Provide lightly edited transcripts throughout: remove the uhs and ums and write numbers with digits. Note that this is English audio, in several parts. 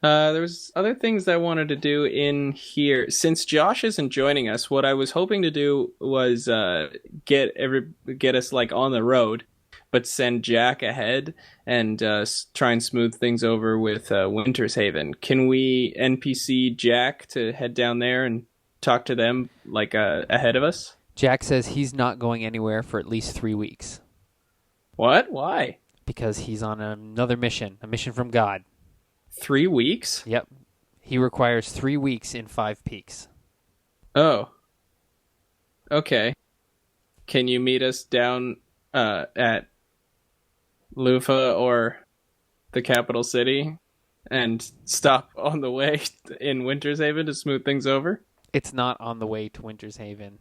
There was other things I wanted to do in here. Since Josh isn't joining us, what I was hoping to do was get us like on the road, but send Jack ahead and try and smooth things over with Winter's Haven. Can we NPC Jack to head down there and talk to them like ahead of us? Jack says he's not going anywhere for at least 3 weeks. What? Why? Because he's on another mission, a mission from God. 3 weeks? Yep. He requires 3 weeks in 5 peaks. Oh. Okay. Can you meet us down at Loofah or the capital city and stop on the way in Winter's Haven to smooth things over? It's not on the way to Winter's Haven.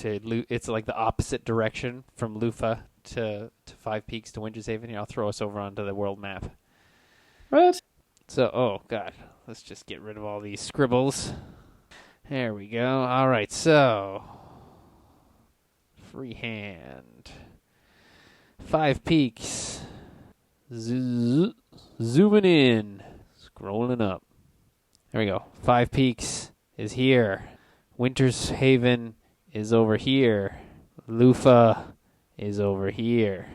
It's like the opposite direction from Loofah to 5 Peaks to Winter's Haven. Here, I'll throw us over onto the world map. What? So, oh, God. Let's just get rid of all these scribbles. There we go. All right, so... Freehand. 5 Peaks. Zooming in. Scrolling up. There we go. 5 Peaks is here. Winter's Haven is over here. Loofah is over here.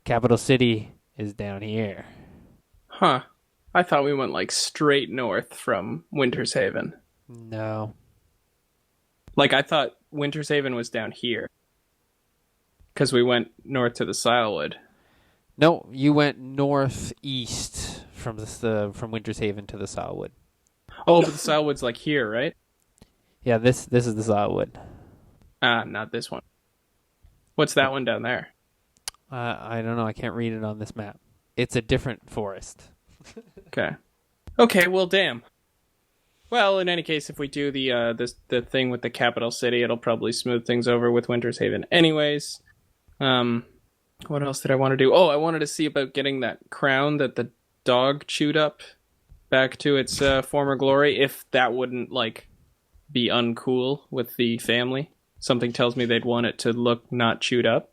Capital City is down here. Huh. I thought we went like straight north from Winter's Haven. No. Like I thought Winter's Haven was down here. Because we went north to the Silewood. No, you went northeast from Winter's Haven to the Silewood. Oh, but the Silewood's like here, right? Yeah, this is the Silewood. Ah, not this one. What's that one down there? I don't know. I can't read it on this map. It's a different forest. Okay. Okay, well, damn. Well, in any case, if we do the thing with the capital city, it'll probably smooth things over with Winter's Haven. Anyways, what else did I want to do? Oh, I wanted to see about getting that crown that the dog chewed up back to its former glory, if that wouldn't, like, be uncool with the family. Something tells me they'd want it to look not chewed up.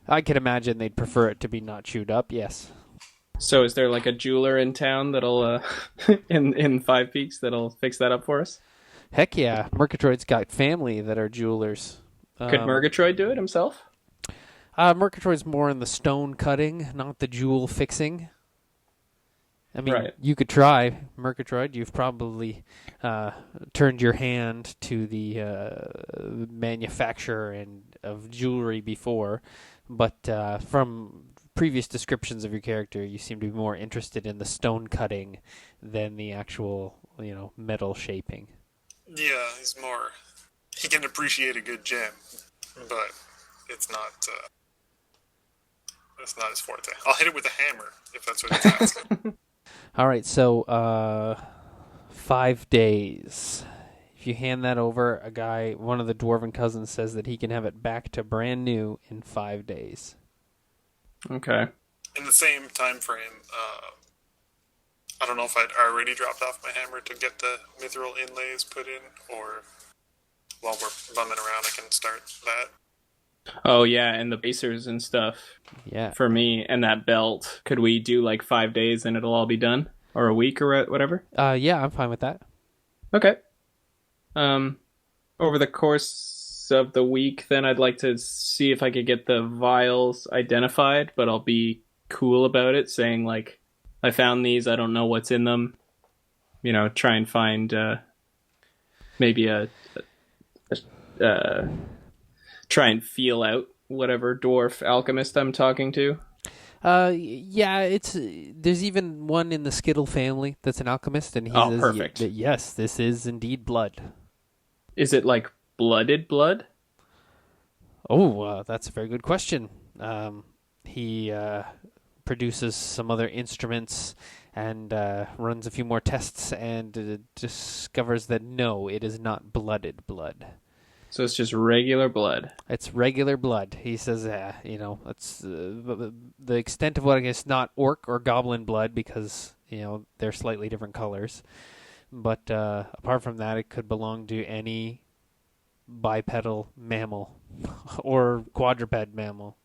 I can imagine they'd prefer it to be not chewed up, yes. So is there like a jeweler in town that'll, in 5 Peaks, that'll fix that up for us? Heck yeah. Murgatroyd's got family that are jewelers. Could Murgatroyd do it himself? Murgatroyd's more in the stone cutting, not the jewel fixing. I mean, right. You could try, Murgatroyd. You've probably turned your hand to the manufacturer of jewelry before, but from previous descriptions of your character, you seem to be more interested in the stone cutting than the actual, metal shaping. Yeah, he can appreciate a good gem, but it's not his forte. I'll hit it with a hammer if that's what he's asking. All right, so 5 days. If you hand that over, one of the dwarven cousins says that he can have it back to brand new in 5 days. Okay. In the same time frame, I don't know if I'd already dropped off my hammer to get the mithril inlays put in, or while we're bumming around, I can start that. Oh, yeah, and the basers and stuff. Yeah. For me, and that belt. Could we do like 5 days and it'll all be done? Or a week or whatever? Yeah, I'm fine with that. Okay. Over the course of the week, then I'd like to see if I could get the vials identified, but I'll be cool about it, saying like, I found these, I don't know what's in them. Try and find maybe try and feel out whatever dwarf alchemist I'm talking to. Yeah, there's even one in the Skittle family that's an alchemist, and he says, perfect. Yes, this is indeed blood. Is it like blooded blood? Oh, that's a very good question. He produces some other instruments and runs a few more tests and discovers that no, it is not blooded blood. So it's just regular blood. It's regular blood. He says, it's the extent of what I guess not orc or goblin blood because, they're slightly different colors. But apart from that, it could belong to any bipedal mammal or quadruped mammal.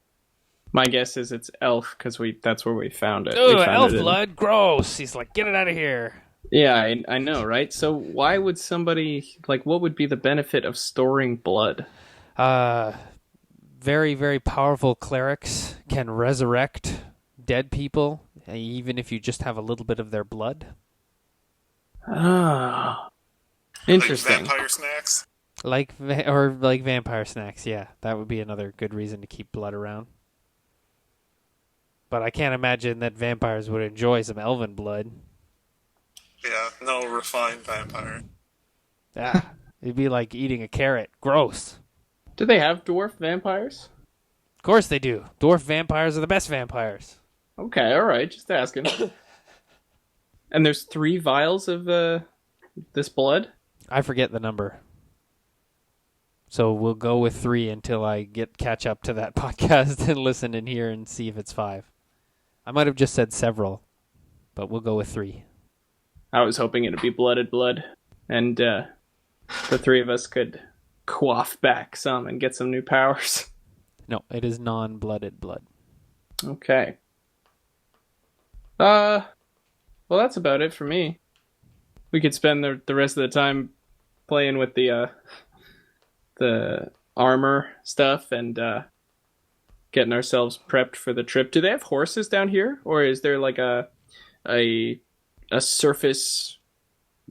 My guess is it's elf because that's where we found it. Oh, we found elf it blood, gross. He's like, get it out of here. Yeah, I know, right? So why would somebody like? What would be the benefit of storing blood? Uh, very, very powerful clerics can resurrect dead people, even if you just have a little bit of their blood. Ah, Like interesting. vampire snacks. Like vampire snacks, yeah. That would be another good reason to keep blood around. But I can't imagine that vampires would enjoy some elven blood. Yeah, no refined vampire. Ah, it'd be like eating a carrot. Gross. Do they have dwarf vampires? Of course they do. Dwarf vampires are the best vampires. Okay, all right, just asking. And there's 3 vials of this blood. I forget the number. So we'll go with 3 until I catch up to that podcast and listen in here and see if it's 5. I might have just said several, but we'll go with 3. I was hoping it'd be blooded blood, and the 3 of us could quaff back some and get some new powers. No, it is non-blooded blood. Okay. Well, that's about it for me. We could spend the rest of the time playing with the armor stuff and getting ourselves prepped for the trip. Do they have horses down here, or is there like a surface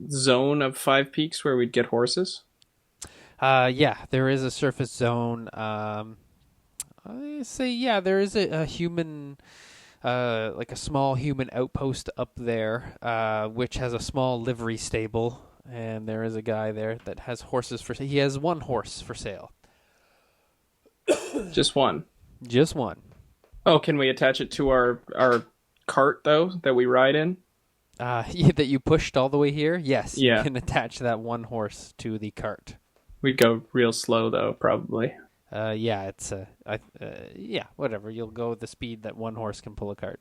zone of 5 peaks where we'd get horses? Yeah, there is a surface zone. I say, yeah, there is a human, like a small human outpost up there, which has a small livery stable, and there is a guy there that has horses for sale. He has 1 horse for sale. Just one. Just 1. Oh, can we attach it to our cart though that we ride in? That you pushed all the way here? Yes, Yeah. you can attach that 1 horse to the cart. We'd go real slow though, probably. Yeah, it's yeah, whatever. You'll go with the speed that 1 horse can pull a cart.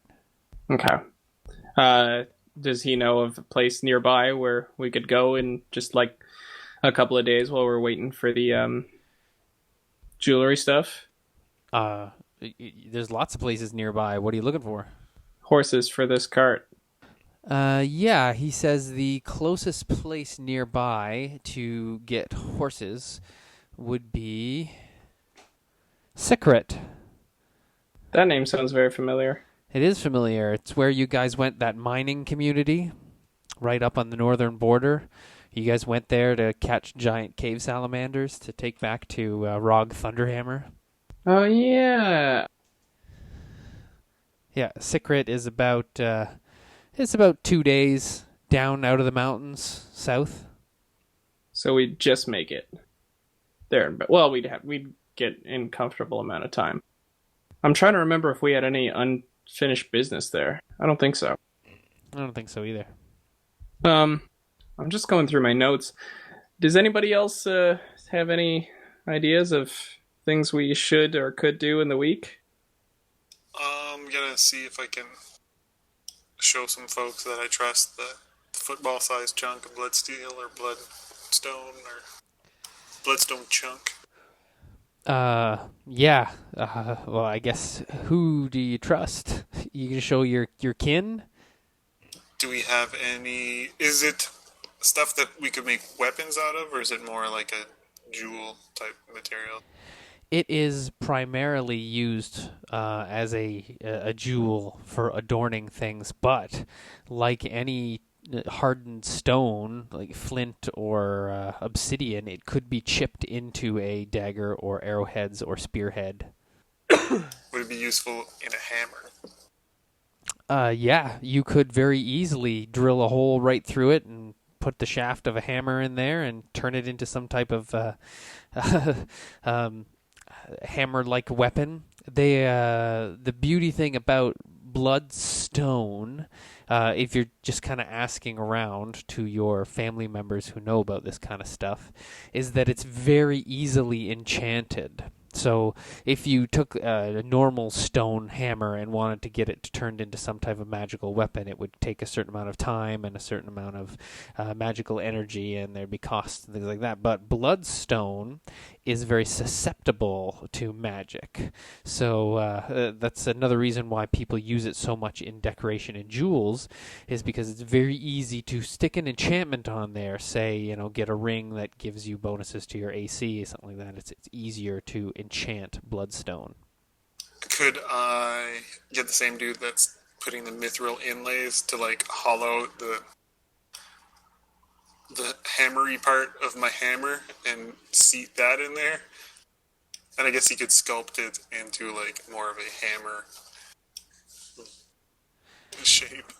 Okay. Does he know of a place nearby where we could go in just like a couple of days while we're waiting for the jewelry stuff? There's lots of places nearby. What are you looking for? Horses for this cart. Yeah, he says the closest place nearby to get horses would be Secret. That name sounds very familiar. It is familiar. It's where you guys went, that mining community, right up on the northern border. You guys went there to catch giant cave salamanders to take back to Rog Thunderhammer. Oh yeah. Yeah, Secret is about it's about 2 days down out of the mountains south. So we'd just make it there. But well, we'd get in comfortable amount of time. I'm trying to remember if we had any unfinished business there. I don't think so. I don't think so either. I'm just going through my notes. Does anybody else have any ideas of things we should or could do in the week? I'm gonna see if I can show some folks that I trust the football-sized chunk of bloodsteel or bloodstone or bloodstone chunk. Yeah. Well, I guess who do you trust? You can show your kin? Do we have any... Is it stuff that we could make weapons out of, or is it more like a jewel-type material? It is primarily used as a jewel for adorning things, but like any hardened stone, like flint or obsidian, it could be chipped into a dagger or arrowheads or spearhead. Would it be useful in a hammer? Yeah, you could very easily drill a hole right through it and put the shaft of a hammer in there and turn it into some type of hammer-like weapon. The beauty thing about bloodstone, if you're just kind of asking around to your family members who know about this kind of stuff, is that it's very easily enchanted. So if you took a normal stone hammer and wanted to get it turned into some type of magical weapon, it would take a certain amount of time and a certain amount of magical energy, and there'd be costs and things like that. But bloodstone is very susceptible to magic. So that's another reason why people use it so much in decoration and jewels, is because it's very easy to stick an enchantment on there. Say, get a ring that gives you bonuses to your AC, something like that. It's easier to enchant Bloodstone. Could I get the same dude that's putting the mithril inlays to hollow the hammery part of my hammer and seat that in there? And I guess he could sculpt it into more of a hammer shape.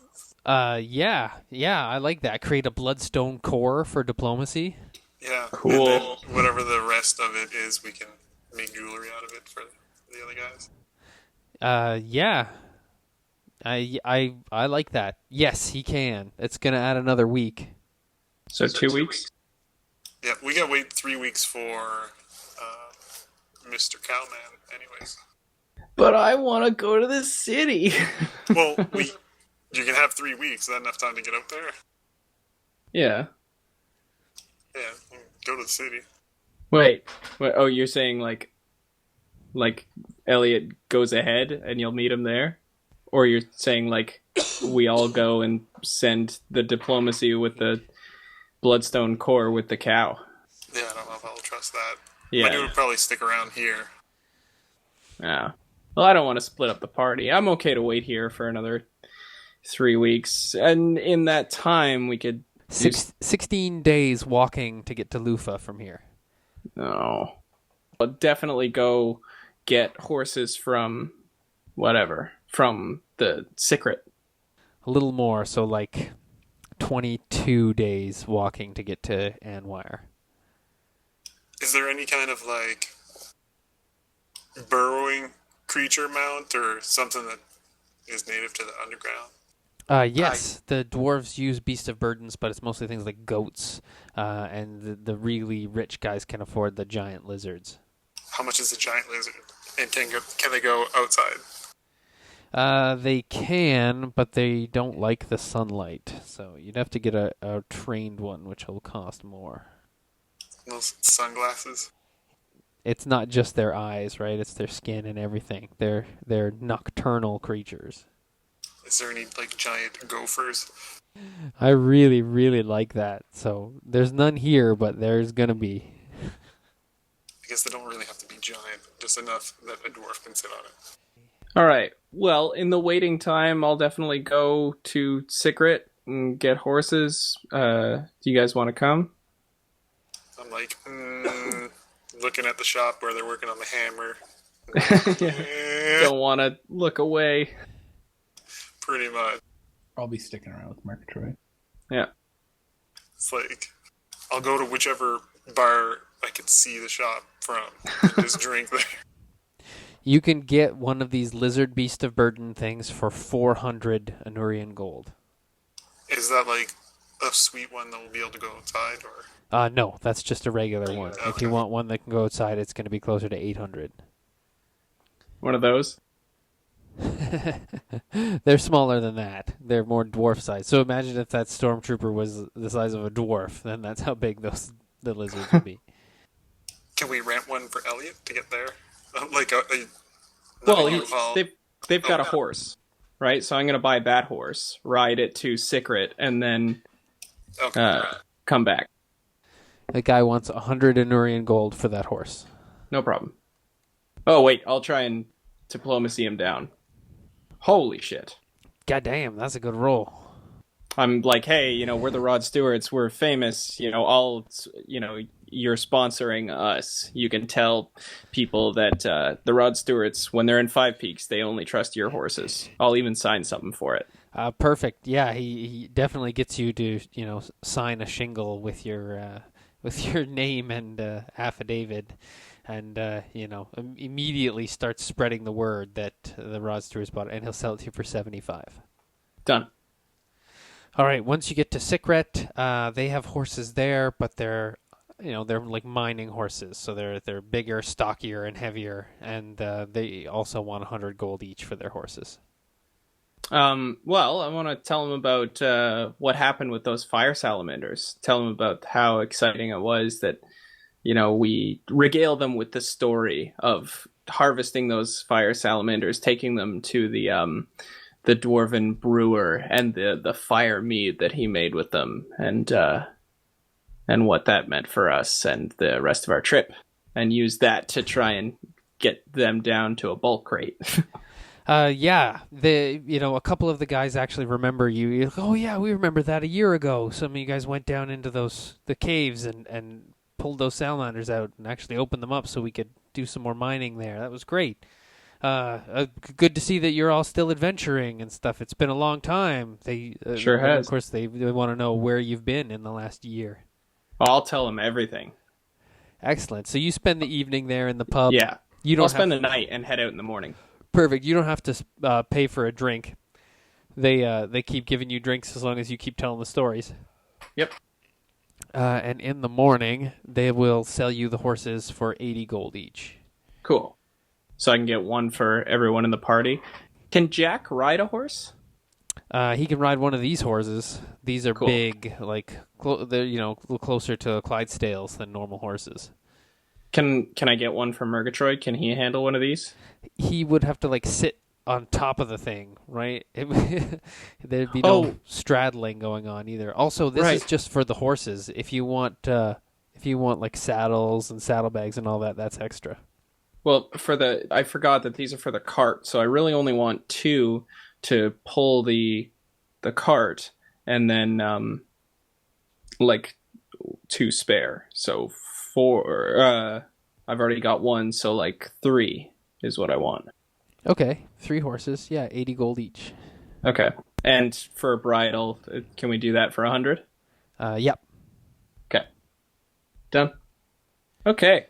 Yeah, I like that. Create a Bloodstone core for diplomacy. Yeah, cool. And then whatever the rest of it is, we can make jewelry out of it for the other guys. Yeah. I like that. Yes, he can. It's gonna add another week. So 2 weeks? Yeah, we gotta wait 3 weeks for Mr. Cowman, anyways. But I want to go to the city. Well, you can have 3 weeks. Is that enough time to get out there? Yeah. Yeah, go to the city. Wait. Oh, you're saying like Elliot goes ahead and you'll meet him there? Or you're saying we all go and send the diplomacy with the Bloodstone core with the cow? Yeah, I don't know if I'll trust that. Yeah. My dude would probably stick around here. Yeah. Well, I don't want to split up the party. I'm okay to wait here for another 3 weeks. And in that time, we could... 16 days walking to get to Loofah from here. No. I'll definitely go get horses from... whatever. From the secret. A little more, so 22 days walking to get to Anwire. Is there any kind of burrowing creature mount or something that is native to the underground? Yes, the dwarves use Beast of Burdens, but it's mostly things like goats, and the really rich guys can afford the giant lizards. How much is a giant lizard? And can they go outside? They can, but they don't like the sunlight, so you'd have to get a trained one, which will cost more. Those sunglasses? It's not just their eyes, right? It's their skin and everything. They're nocturnal creatures. Is there any giant gophers? I really, really like that. So there's none here, but there's gonna be. I guess they don't really have to be giant, just enough that a dwarf can sit on it. All right. Well, in the waiting time, I'll definitely go to Secret and get horses. Do you guys want to come? I'm looking at the shop where they're working on the hammer. Yeah. Don't want to look away. Pretty much. I'll be sticking around with Murgatroyd. Yeah. It's I'll go to whichever bar I can see the shop from and just drink there. You can get one of these lizard beast of burden things for 400 Anurian gold. Is that a sweet one that will be able to go outside, or? No, that's just a regular one. Okay. If you want one that can go outside, it's going to be closer to 800. One of those? They're smaller than that. They're more dwarf size. So imagine if that stormtrooper was the size of a dwarf, then that's how big the lizards would be. Can we rent one for Elliot to get there? Well, they've got a horse, right? So I'm going to buy that horse, ride it to Secret, and then come back. The guy wants 100 Anurian gold for that horse. No problem. Oh, wait, I'll try and diplomacy him down. Holy shit. God damn, that's a good roll. I'm like, hey, we're the Rod Stewarts. We're famous. You're sponsoring us. You can tell people that the Rod Stewarts, when they're in Five Peaks, they only trust your horses. I'll even sign something for it. Perfect. Yeah, he definitely gets you to, sign a shingle with your name and affidavit, and immediately starts spreading the word that the Rod Stewarts bought it, and he'll sell it to you for 75. Done. All right. Once you get to Sikret, they have horses there, but they're like mining horses, so they're bigger, stockier, and heavier, and they also want 100 gold each for their horses. Well, I want to tell them about what happened with those fire salamanders. Tell them about how exciting it was that we regale them with the story of harvesting those fire salamanders, taking them to the dwarven brewer and the fire mead that he made with them, and what that meant for us and the rest of our trip, and use that to try and get them down to a bulk rate. Yeah, a couple of the guys actually remember you. You're like, oh yeah, we remember that a year ago. Some of you guys went down into the caves and pulled those salamanders out and actually opened them up so we could do some more mining there. That was great. Good to see that you're all still adventuring and stuff. It's been a long time. They Sure has. Of course, they want to know where you've been in the last year. I'll tell them everything. Excellent. So you spend the evening there in the pub. Yeah. I'll spend the night and head out in the morning. Perfect. You don't have to pay for a drink. They keep giving you drinks as long as you keep telling the stories. Yep. And in the morning, they will sell you the horses for 80 gold each. Cool. So I can get one for everyone in the party. Can Jack ride a horse? He can ride one of these horses. These are cool. Big, like they're a little closer to Clydesdales than normal horses. Can I get one for Murgatroyd? Can he handle one of these? He would have to sit on top of the thing, right? There'd be no straddling going on either. Also, this is just for the horses. If you want like saddles and saddlebags and all that, that's extra. Well, I forgot that these are for the cart, so I really only want 2 to pull the cart, and then 2 spare. So 4. I've already got 1, so 3 is what I want. Okay, 3 horses. Yeah, 80 gold each. Okay, and for a bridle, can we do that for 100? Yep. Okay. Done. Okay.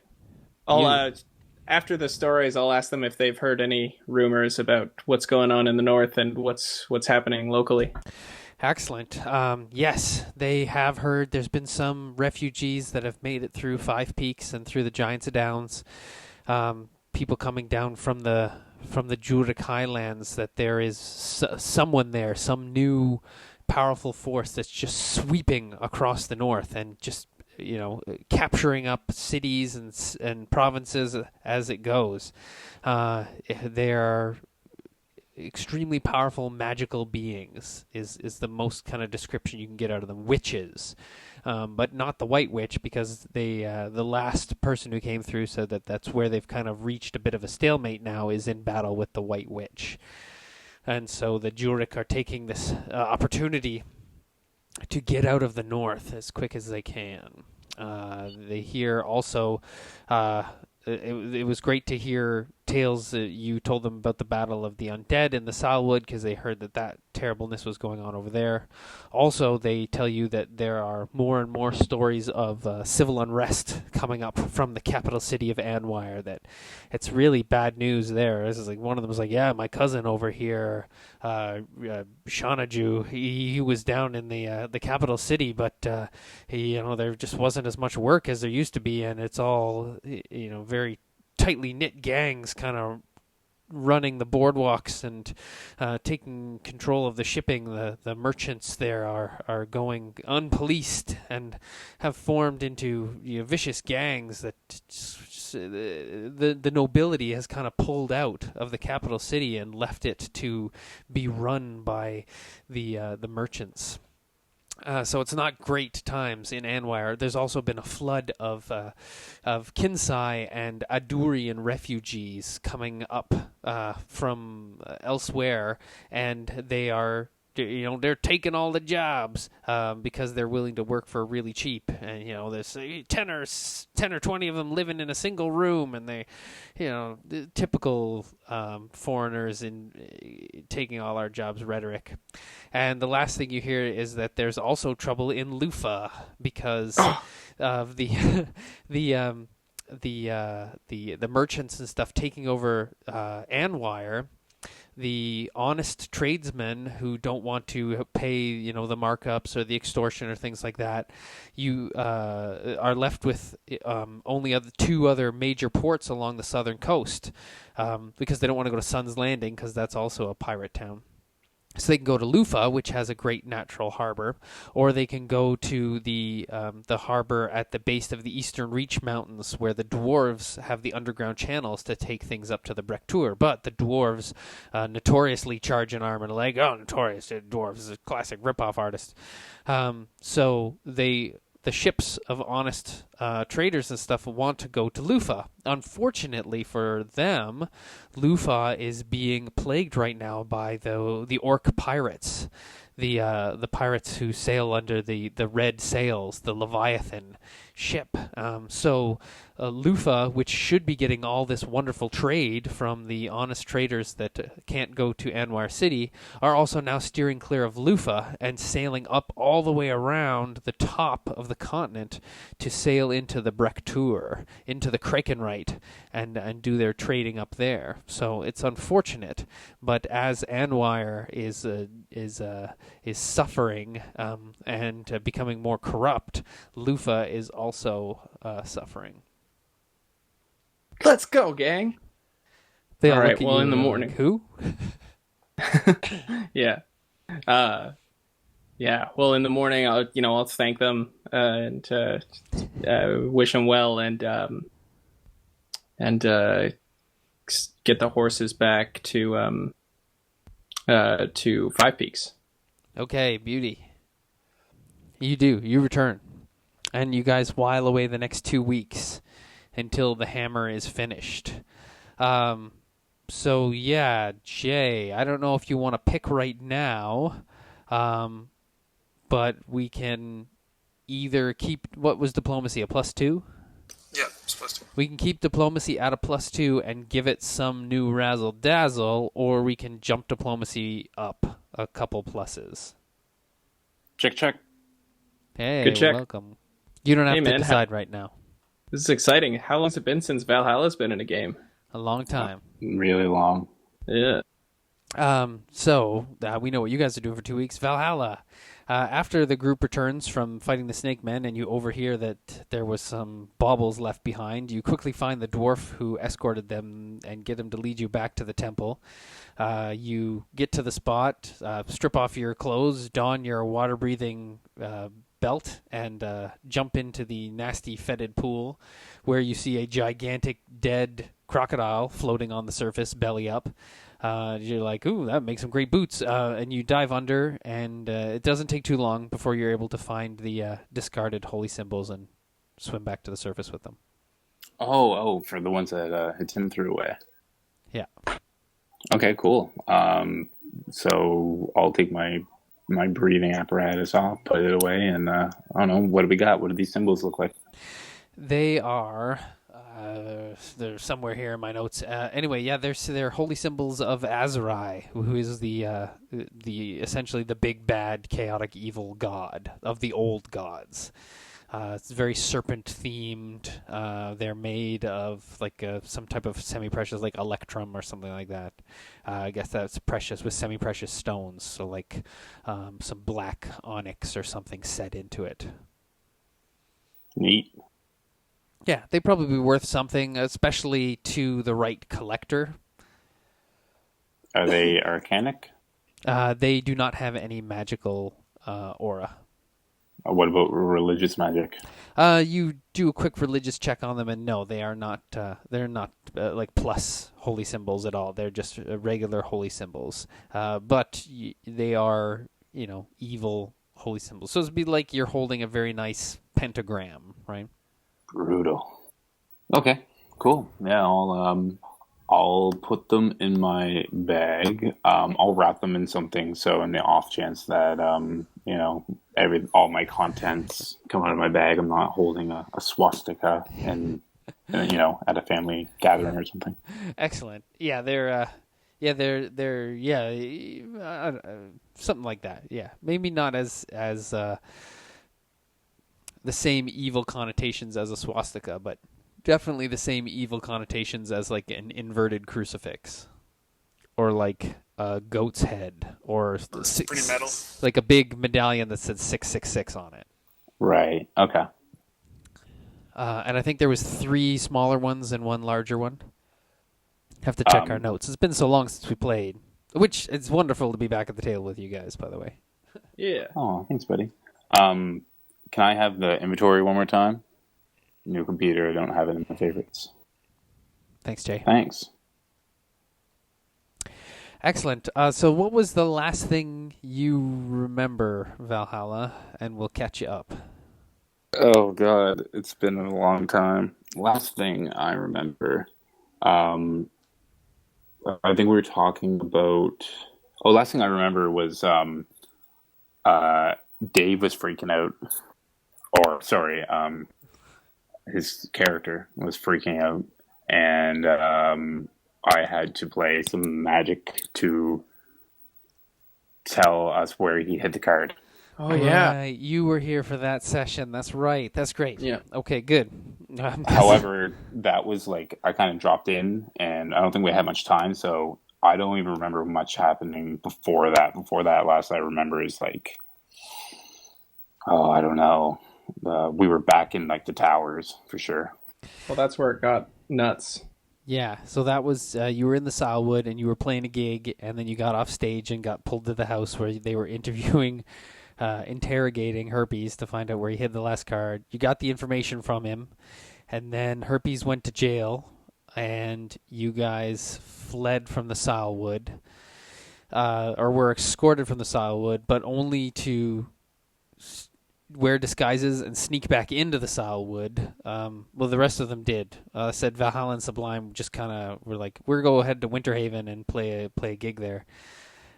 After the stories, I'll ask them if they've heard any rumors about what's going on in the north and what's happening locally. Excellent. Yes, they have heard. There's been some refugees that have made it through Five Peaks and through the Giants of Downs. People coming down from the Jurek Highlands, that there is someone there, some new powerful force that's just sweeping across the north and just capturing up cities and provinces as it goes. They are extremely powerful magical beings is the most kind of description you can get out of them. Witches, but not the White Witch, because the last person who came through said that's where they've kind of reached a bit of a stalemate now, is in battle with the White Witch. And so the Jurek are taking this opportunity to get out of the north as quick as they can. They hear also, it was great to hear tales that you told them about the Battle of the Undead in the Salwood, because they heard that terribleness was going on over there. Also, they tell you that there are more and more stories of civil unrest coming up from the capital city of Anwire, that it's really bad news there. This is one of them was like, yeah, my cousin over here, Shanaju, he was down in the capital city, but there just wasn't as much work as there used to be, and it's all very tightly knit gangs kind of running the boardwalks and taking control of the shipping. The merchants there are going unpoliced and have formed into vicious gangs that the nobility has kind of pulled out of the capital city and left it to be run by the merchants. So it's not great times in Anwire. There's also been a flood of Kinsai and Adurian refugees coming up from elsewhere, and they're taking all the jobs because they're willing to work for really cheap. And there's 10 or 20 of them living in a single room, and they, the typical foreigners in taking all our jobs rhetoric. And the last thing you hear is that there's also trouble in Loofah because of the merchants and stuff taking over Anwire. The honest tradesmen who don't want to pay, the markups or the extortion or things like that, you are left with only 2 other major ports along the southern coast, because they don't want to go to Sun's Landing, because that's also a pirate town. So they can go to Loofah, which has a great natural harbor, or they can go to the harbor at the base of the Eastern Reach Mountains, where the dwarves have the underground channels to take things up to the Breck Tour. But the dwarves notoriously charge an arm and a leg. Oh, notorious! Dwarves is a classic ripoff artist. So the ships of honest traders and stuff want to go to Loofah. Unfortunately for them, Loofah is being plagued right now by the orc pirates, the pirates who sail under the red sails, the Leviathan ship. So Loofah, which should be getting all this wonderful trade from the honest traders that can't go to Anwar City, are also now steering clear of Loofah and sailing up all the way around the top of the continent to sail into the Breck Tour, into the Krakenrite, and do their trading up there. So it's unfortunate, but as Anwar is suffering and becoming more corrupt, Loofah is also suffering. Let's go, gang. They all all right, look at well, you in the like, morning. Who? Yeah. Yeah. Well, in the morning, I'll thank them and wish them well and get the horses back to Five Peaks. Okay, beauty. You do. You return. And you guys while away the next 2 weeks until the hammer is finished. So, yeah, Jay, I don't know if you want to pick right now, but we can either keep... What was diplomacy, a +2? Yeah, it's +2. We can keep diplomacy at a +2 and give it some new razzle-dazzle, or we can jump diplomacy up a couple pluses. Check. Hey, Good check. welcome. You don't have Hey, to man, decide right now. This is exciting. How long has it been since Valhalla's been in a game? A long time. Really long. Yeah. So we know what you guys are doing for 2 weeks. Valhalla. After the group returns from fighting the Snake Men and you overhear that there was some baubles left behind, you quickly find the dwarf who escorted them and get him to lead you back to the temple. You get to the spot, strip off your clothes, don your water-breathing belt, and jump into the nasty, fetid pool where you see a gigantic dead crocodile floating on the surface, belly up. You're like, ooh, that makes some great boots. And you dive under, and it doesn't take too long before you're able to find the discarded holy symbols and swim back to the surface with them. Oh, for the ones that Tim threw away. Yeah. Okay, cool. So I'll take my breathing apparatus off, put it away, and I don't know, what do we got? What do these symbols look like? They are... they're somewhere here in my notes. Anyway, yeah, they're holy symbols of Azrai, who is the essentially the big bad chaotic evil god of the old gods. It's very serpent themed. They're made of like some type of semi-precious, like electrum or something like that. I guess that's precious with semi-precious stones, so like some black onyx or something set into it. Neat. Yeah, they'd probably be worth something, especially to the right collector. Are they arcanic? They do not have any magical aura. What about religious magic? You do a quick religious check on them, and no, they are not. They're not like plus holy symbols at all. They're just regular holy symbols. But they are, evil holy symbols. So it'd be like you're holding a very nice pentagram, right? Brutal. Okay, cool. Yeah, I'll put them in my bag. I'll wrap them in something so in the off chance that all my contents come out of my bag, I'm not holding a swastika and at a family gathering or something. Excellent. Yeah, they're something like that. Yeah, maybe not as the same evil connotations as a swastika, but definitely the same evil connotations as like an inverted crucifix or like a goat's head or Pretty metal. like a big medallion that said 666 on it. Right. Okay. And I think there was 3 smaller ones and 1 larger one. Have to check our notes. It's been so long since we played. Which it's wonderful to be back at the table with you guys, by the way. Yeah. Oh, thanks, buddy. Can I have the inventory one more time? New computer. I don't have it in my favorites. Thanks, Jay. Thanks. Excellent. So what was the last thing you remember, Valhalla? And we'll catch you up. Oh God, it's been a long time. Last thing I remember, I think we were talking about. Oh, last thing I remember was Dave was freaking out, or sorry, his character was freaking out, and I had to play some magic to tell us where he hid the card. Oh, yeah. Right, you were here for that session. That's right. That's great. Yeah. Okay, good. However, that was like I kind of dropped in, and I don't think we had much time, so I don't even remember much happening before that. Before that, last I remember is like, oh, I don't know. We were back in like the towers for sure. Well, that's where it got nuts. Yeah, so that was, you were in the Salwood and you were playing a gig, and then you got off stage and got pulled to the house where they were interrogating Herpes to find out where he hid the last card. You got the information from him, and then Herpes went to jail, and you guys fled from the Salwood, or were escorted from the Salwood, but only to wear disguises and sneak back into the Salwood. Well, the rest of them did. Said Valhalla and Sublime just kind of were like, we're going to head to Winterhaven and play a gig there.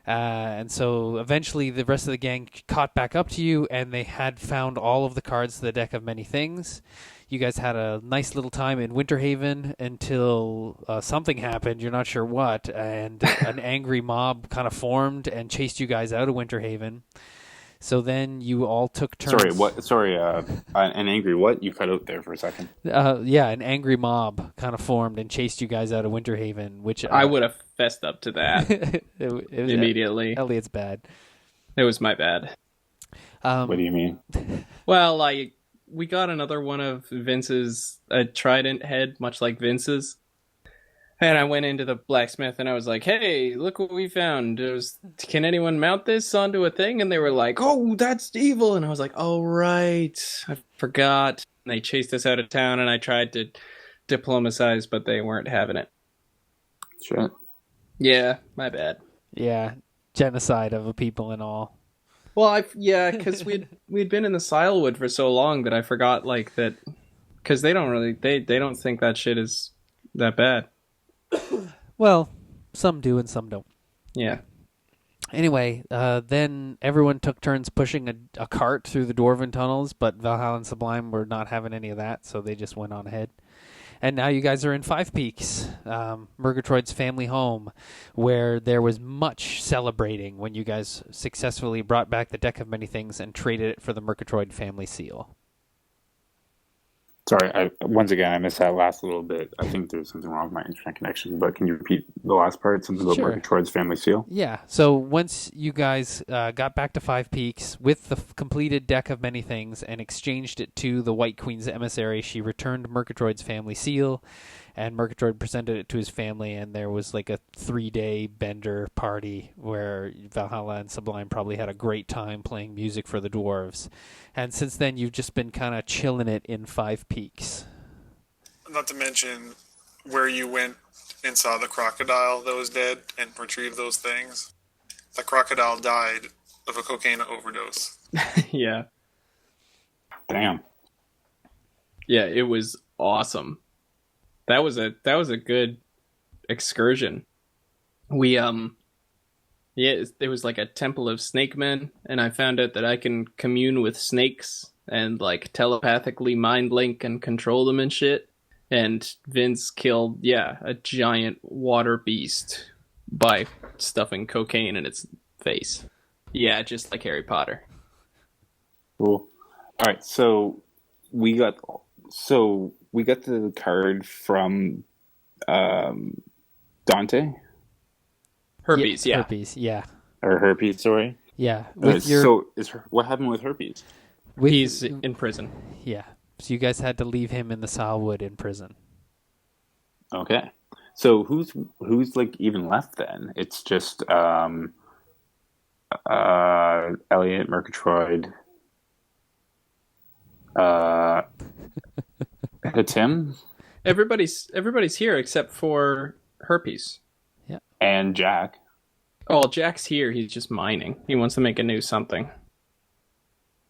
And so eventually the rest of the gang caught back up to you, and they had found all of the cards to the deck of many things. You guys had a nice little time in Winterhaven until something happened, you're not sure what, and an angry mob kind of formed and chased you guys out of Winterhaven. So then you all took turns. Sorry, what? Sorry, an angry what? You cut out there for a second. Yeah, an angry mob kind of formed and chased you guys out of Winterhaven, which I would have fessed up to that it was immediately. Elliot's bad. It was my bad. What do you mean? Well, we got another one of Vince's trident head, much like Vince's. And I went into the blacksmith and I was like, hey, look what we found. Can anyone mount this onto a thing? And they were like, oh, that's evil. And I was like, oh, right. I forgot. And they chased us out of town, and I tried to diplomatize, but they weren't having it. Shit. Yeah, my bad. Yeah, genocide of a people and all. Well, because we'd been in the Silewood for so long that I forgot, like, that, because they don't think that shit is that bad. Well, some do and some don't. Yeah. Anyway, then everyone took turns pushing a cart through the Dwarven tunnels, but Valhalla and Sublime were not having any of that, so they just went on ahead. And now you guys are in Five Peaks, Murgatroyd's family home, where there was much celebrating when you guys successfully brought back the Deck of Many Things and traded it for the Murgatroyd family seal. Sorry, once again, I missed that last little bit. I think there's something wrong with my internet connection, but can you repeat the last part? Something about Sure. Murgatroyd's family seal? Yeah, so once you guys got back to Five Peaks with the completed Deck of Many Things and exchanged it to the White Queen's emissary, she returned Murgatroyd's family seal, and Murgatroyd presented it to his family, and there was like a 3-day bender party where Valhalla and Sublime probably had a great time playing music for the dwarves. And since then, you've just been kind of chilling it in Five Peaks. Not to mention where you went and saw the crocodile that was dead and retrieved those things. The crocodile died of a cocaine overdose. Yeah. Damn. Yeah, it was awesome. That was a good excursion. We it was like a temple of snake men, and I found out that I can commune with snakes and like telepathically mind link and control them and shit. And Vince killed, a giant water beast by stuffing cocaine in its face. Yeah, just like Harry Potter. Cool. All right, so we got the card from Dante Herpes, yeah. Herpes, yeah. or Herpes. Sorry. Yeah. What happened with Herpes? He's in prison. Yeah. So you guys had to leave him in the Salwood in prison. Okay, So who's like even left then? It's just Elliot, Murgatroyd, uh, Tim, Everybody's here except for Herpes. Yeah. and Jack. Oh, Jack's here. He's just mining. He wants to make a new something.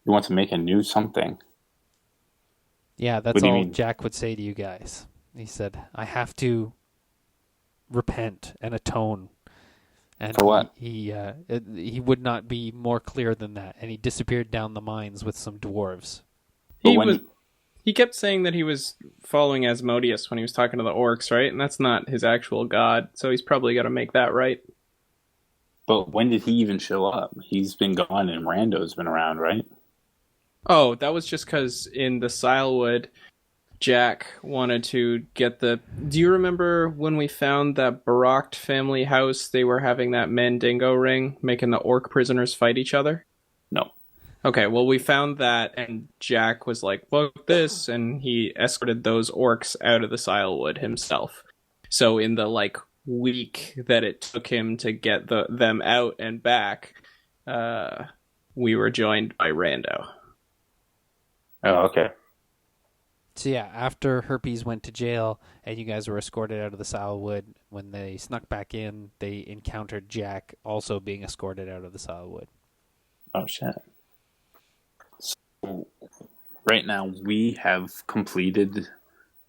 You want to make a new something? Yeah, that's What do you all mean? Jack would say to you guys. He said, I have to repent and atone. And For what? he would not be more clear than that. And he disappeared down the mines with some dwarves. But He kept saying that he was following Asmodeus when he was talking to the orcs, right? And that's not his actual god, so he's probably got to make that right. But when did he even show up? He's been gone, and Rando's been around, right? Oh, that was just because in the Silewood, Jack wanted to get the... Do you remember when we found that Baracked family house, they were having that Mandingo ring, making the orc prisoners fight each other? No. Okay, well, we found that, and Jack was like, fuck this, and he escorted those orcs out of the Silewood himself. So in the, week that it took him to get them out and back, we were joined by Rando. Oh, okay. So yeah, after Herpes went to jail and you guys were escorted out of the Silewood, when they snuck back in, they encountered Jack also being escorted out of the Silewood. Oh, shit. So, right now, we have completed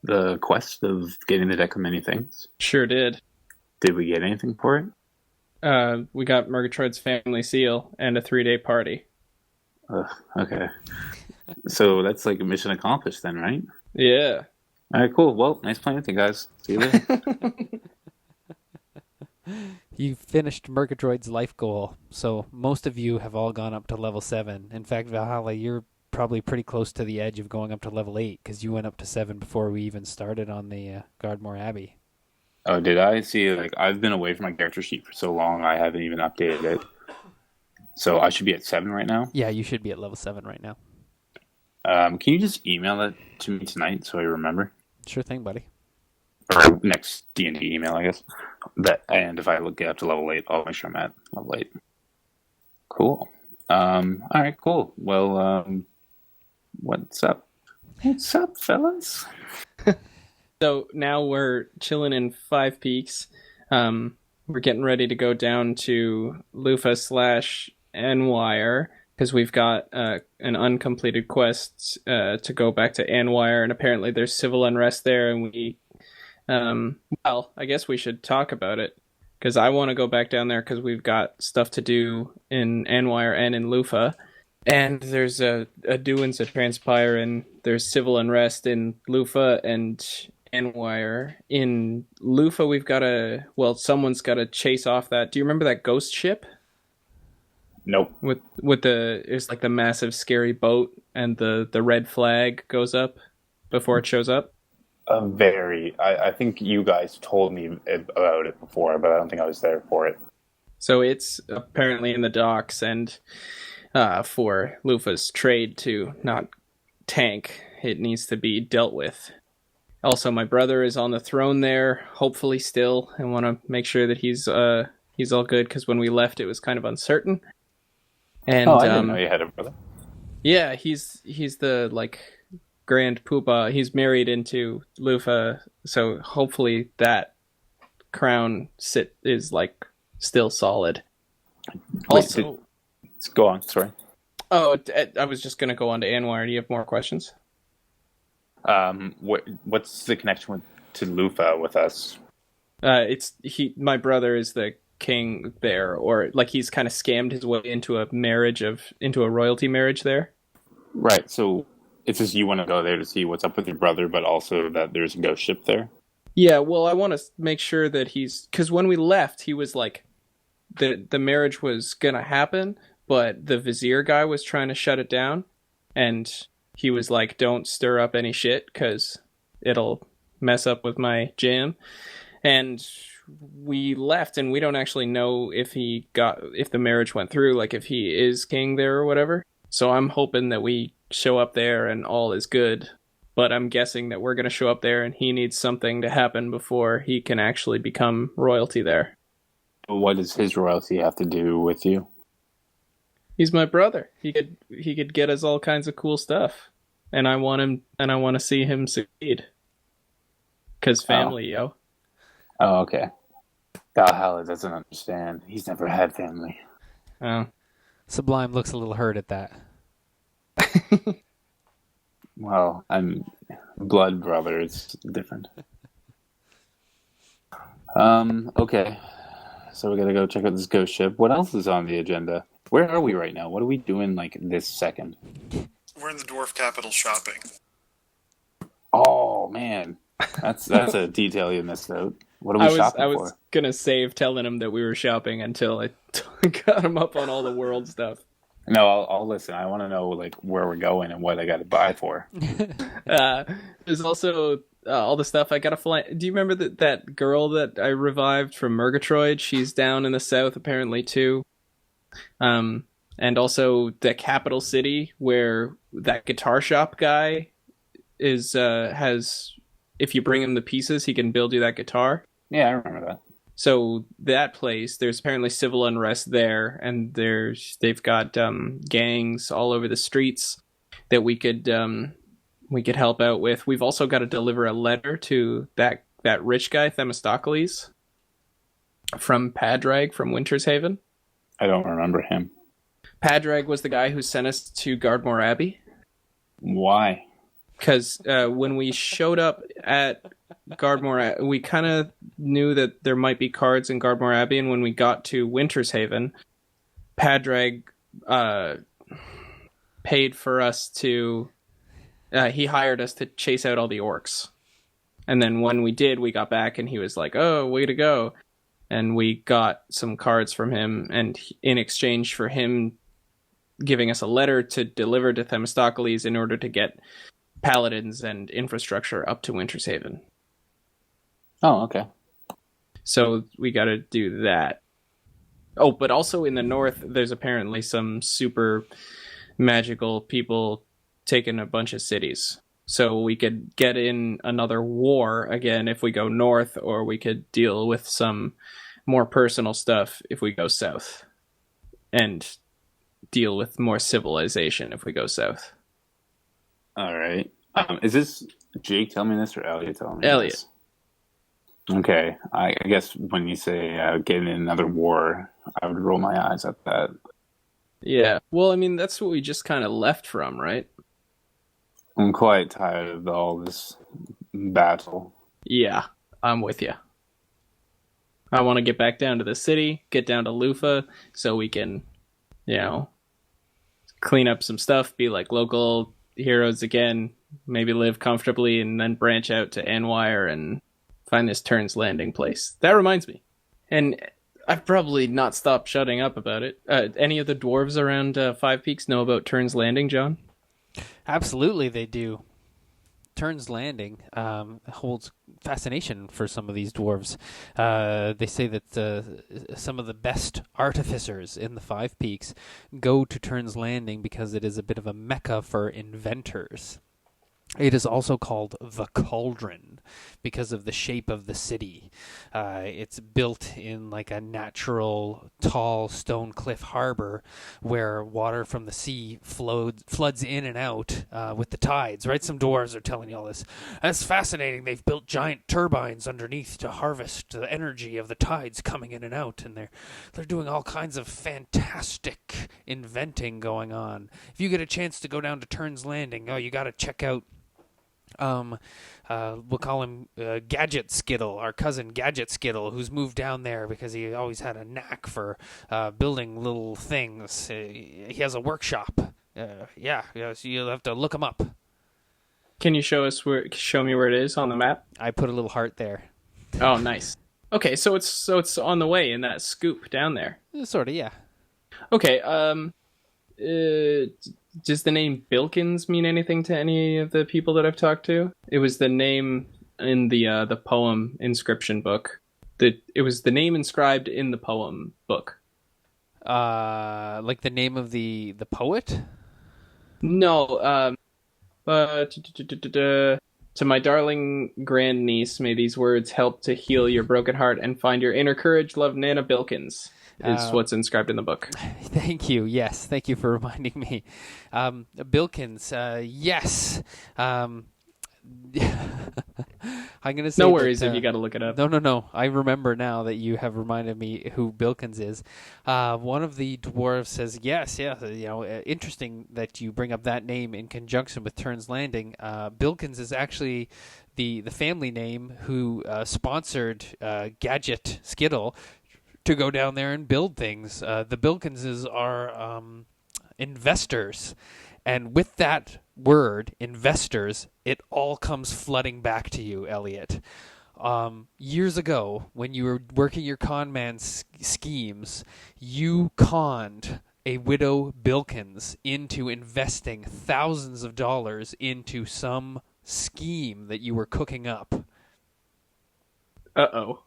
the quest of getting the deck of many things. Sure did. Did we get anything for it? We got Murgatroyd's family seal and a 3-day party. Okay. So that's like a mission accomplished then, right? Yeah. All right, cool. Well, nice playing with you guys. See you later. You finished Murgatroyd's life goal, so most of you have all gone up to level 7. In fact, Valhalla, you're probably pretty close to the edge of going up to level 8, because you went up to 7 before we even started on the Gardmore Abbey. Oh, did I see? I've been away from my character sheet for so long, I haven't even updated it. So I should be at 7 right now? Yeah, you should be at level 7 right now. Can you just email that to me tonight so I remember? Sure thing, buddy. Or next D&D email, I guess. And if I get up to level 8, I'll make sure I'm at level 8. Cool. All right, cool. Well, what's up? What's up, fellas? So now we're chilling in Five Peaks. We're getting ready to go down to Loofah/Anwire because we've got an uncompleted quest to go back to Anwire, and apparently there's civil unrest there, and I guess we should talk about it because I want to go back down there because we've got stuff to do in Anwire and in Loofah. And there's a doings that transpire, and there's civil unrest in Loofah and Anwire. In Loofah, we've got someone's got to chase off that. Do you remember that ghost ship? Nope. With it's like the massive scary boat, and the red flag goes up before it shows up. I think you guys told me about it before, but I don't think I was there for it. So it's apparently in the docks, and for Loofah's trade to not tank, it needs to be dealt with. Also, my brother is on the throne there, hopefully still. I want to make sure that he's all good, because when we left, it was kind of uncertain. And I didn't know you had a brother. Yeah, he's the grand poobah. He's married into Loofah, so hopefully that crown is still solid. Also, go on. Sorry. Oh, I was just gonna go on to Anwire. Do you have more questions? What's the connection to Loofah with us? My brother is the king there, or he's kind of scammed his way into a royalty marriage there. Right. So it's just you want to go there to see what's up with your brother, but also that there's a ghost ship there. Yeah. Well, I want to make sure that because when we left, he was like, the marriage was gonna happen, but the vizier guy was trying to shut it down, and he was like, don't stir up any shit because it'll mess up with my jam. And we left, and we don't actually know if the marriage went through, if he is king there or whatever. So I'm hoping that we show up there and all is good. but I'm guessing that we're going to show up there and he needs something to happen before he can actually become royalty there. What does his royalty have to do with you? He's my brother. He could get us all kinds of cool stuff. And I want to see him succeed. 'Cause family, yo. Oh, okay. Valhalla doesn't understand. He's never had family. Oh. Sublime looks a little hurt at that. Well, I'm blood brother. It's different. Okay. So we gotta go check out this ghost ship. What else is on the agenda? Where are we right now? What are we doing this second? We're in the dwarf capital shopping. Oh man, that's a detail you missed out. What are we shopping for? I was gonna save telling him that we were shopping until I got him up on all the world stuff. No, I'll listen. I want to know where we're going and what I got to buy for. There's also all the stuff I gotta fly. Do you remember that girl that I revived from Murgatroyd? She's down in the south apparently too. And also the capital city where that guitar shop guy is has. If you bring him the pieces, he can build you that guitar. Yeah, I remember that. So that place, there's apparently civil unrest there, and they've got gangs all over the streets that we could help out with. We've also got to deliver a letter to that rich guy Themistocles from Padraig from Winter's Haven. I don't remember him. Padraig was the guy who sent us to Gardmore Abbey. Why? Because when we showed up at Gardmore, we kind of knew that there might be cards in Gardmore Abbey, and when we got to Winter's Haven, Padraig paid for us to... he hired us to chase out all the orcs. And then when we did, we got back, and he was like, oh, way to go. And we got some cards from him, and in exchange for him giving us a letter to deliver to Themistocles in order to get paladins and infrastructure up to Winter's Haven. Oh, okay. So we got to do that. Oh, but also in the north, there's apparently some super magical people taking a bunch of cities. So we could get in another war again if we go north, or we could deal with some more personal stuff if we go south. And deal with more civilization if we go south. All right. Is this Jake telling me this or Elliot telling me Elliot. this? Okay. I guess when you say getting in another war, I would roll my eyes at that. Yeah. Well, I mean, that's what we just kind of left from, right? I'm quite tired of all this battle. Yeah, I'm with you. I want to get back down to the city, get down to Loofah, so we can, clean up some stuff, be like local heroes again, maybe live comfortably, and then branch out to Anwire and find this Turns Landing place. That reminds me. And I've probably not stopped shutting up about it. Any of the dwarves around Five Peaks know about Turns Landing, John? Absolutely, they do. Turns Landing holds fascination for some of these dwarves. They say that some of the best artificers in the Five Peaks go to Turns Landing because it is a bit of a mecca for inventors. It is also called the Cauldron because of the shape of the city. It's built in like a natural, tall stone cliff harbor where water from the sea floods in and out with the tides, right? Some dwarves are telling you all this. That's fascinating. They've built giant turbines underneath to harvest the energy of the tides coming in and out, and they're doing all kinds of fantastic inventing going on. If you get a chance to go down to Turns Landing, you got to check out we'll call him Gadget Skittle, our cousin Gadget Skittle, who's moved down there because he always had a knack for building little things. He has a workshop. So you'll have to look him up. Can you show me where it is on the map? I put a little heart there. Oh, nice. Okay, so it's on the way in that scoop down there. Sort of, yeah. Okay, does the name Bilkins mean anything to any of the people that I've talked to? It was the name in the poem inscription book. It was the name inscribed in the poem book. Like the name of the poet? No, To my darling grandniece, may these words help to heal your broken heart and find your inner courage. Love, Nana Bilkins, is what's inscribed in the book. Thank you. Yes, thank you for reminding me. Bilkins, yes. I'm going to say no worries that, if you got to look it up. No. I remember now that you have reminded me who Bilkins is. One of the dwarves says, yes. Interesting that you bring up that name in conjunction with Turn's Landing. Bilkins is actually the family name who sponsored Gadget Skittle to go down there and build things. The Bilkinses are investors. And with that word, investors, it all comes flooding back to you, Elliot. Years ago, when you were working your con man schemes, you conned a widow Bilkins into investing thousands of dollars into some scheme that you were cooking up. Uh-oh.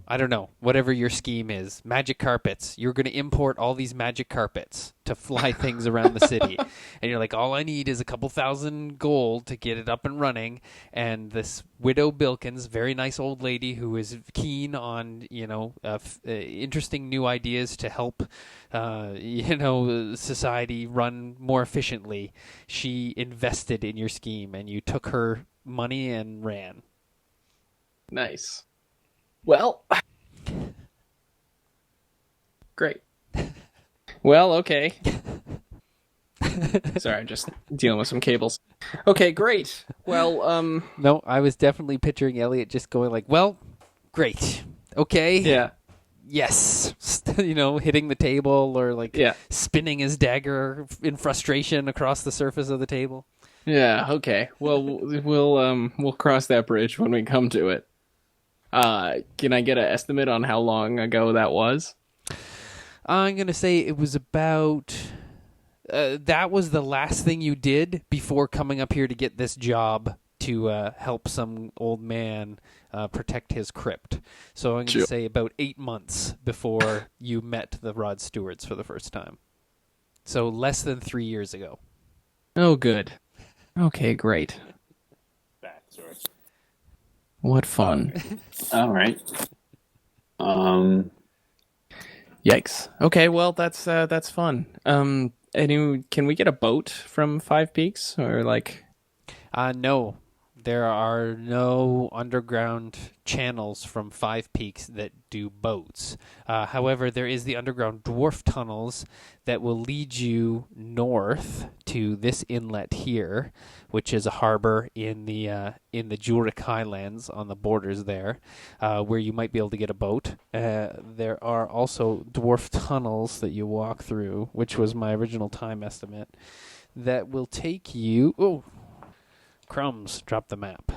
I don't know, whatever your scheme is, magic carpets. You're going to import all these magic carpets to fly things around the city. And you're like, all I need is a couple thousand gold to get it up and running. And this widow Bilkins, very nice old lady who is keen on, interesting new ideas to help, society run more efficiently. She invested in your scheme and you took her money and ran. Nice. Well, great. Well, okay. Sorry, I'm just dealing with some cables. Okay, great. Well, No, I was definitely picturing Elliot just going like, well, great. Okay. Yeah. Yes. Hitting the table or spinning his dagger in frustration across the surface of the table. Yeah, okay. Well, we'll cross that bridge when we come to it. Can I get an estimate on how long ago that was? I'm going to say it was about... that was the last thing you did before coming up here to get this job to help some old man protect his crypt. So I'm going to say about 8 months before you met the Rod Stewarts for the first time. So less than 3 years ago. Oh, good. Okay, great. Backstory. What fun. All right. Yikes. Okay, well, that's fun. Can we get a boat from Five Peaks or No. There are no underground channels from Five Peaks that do boats. However, there is the underground dwarf tunnels that will lead you north to this inlet here, which is a harbor in the Jurek Highlands on the borders there, where you might be able to get a boat. There are also dwarf tunnels that you walk through, which was my original time estimate, that will take you... Oh, crumbs, drop the map.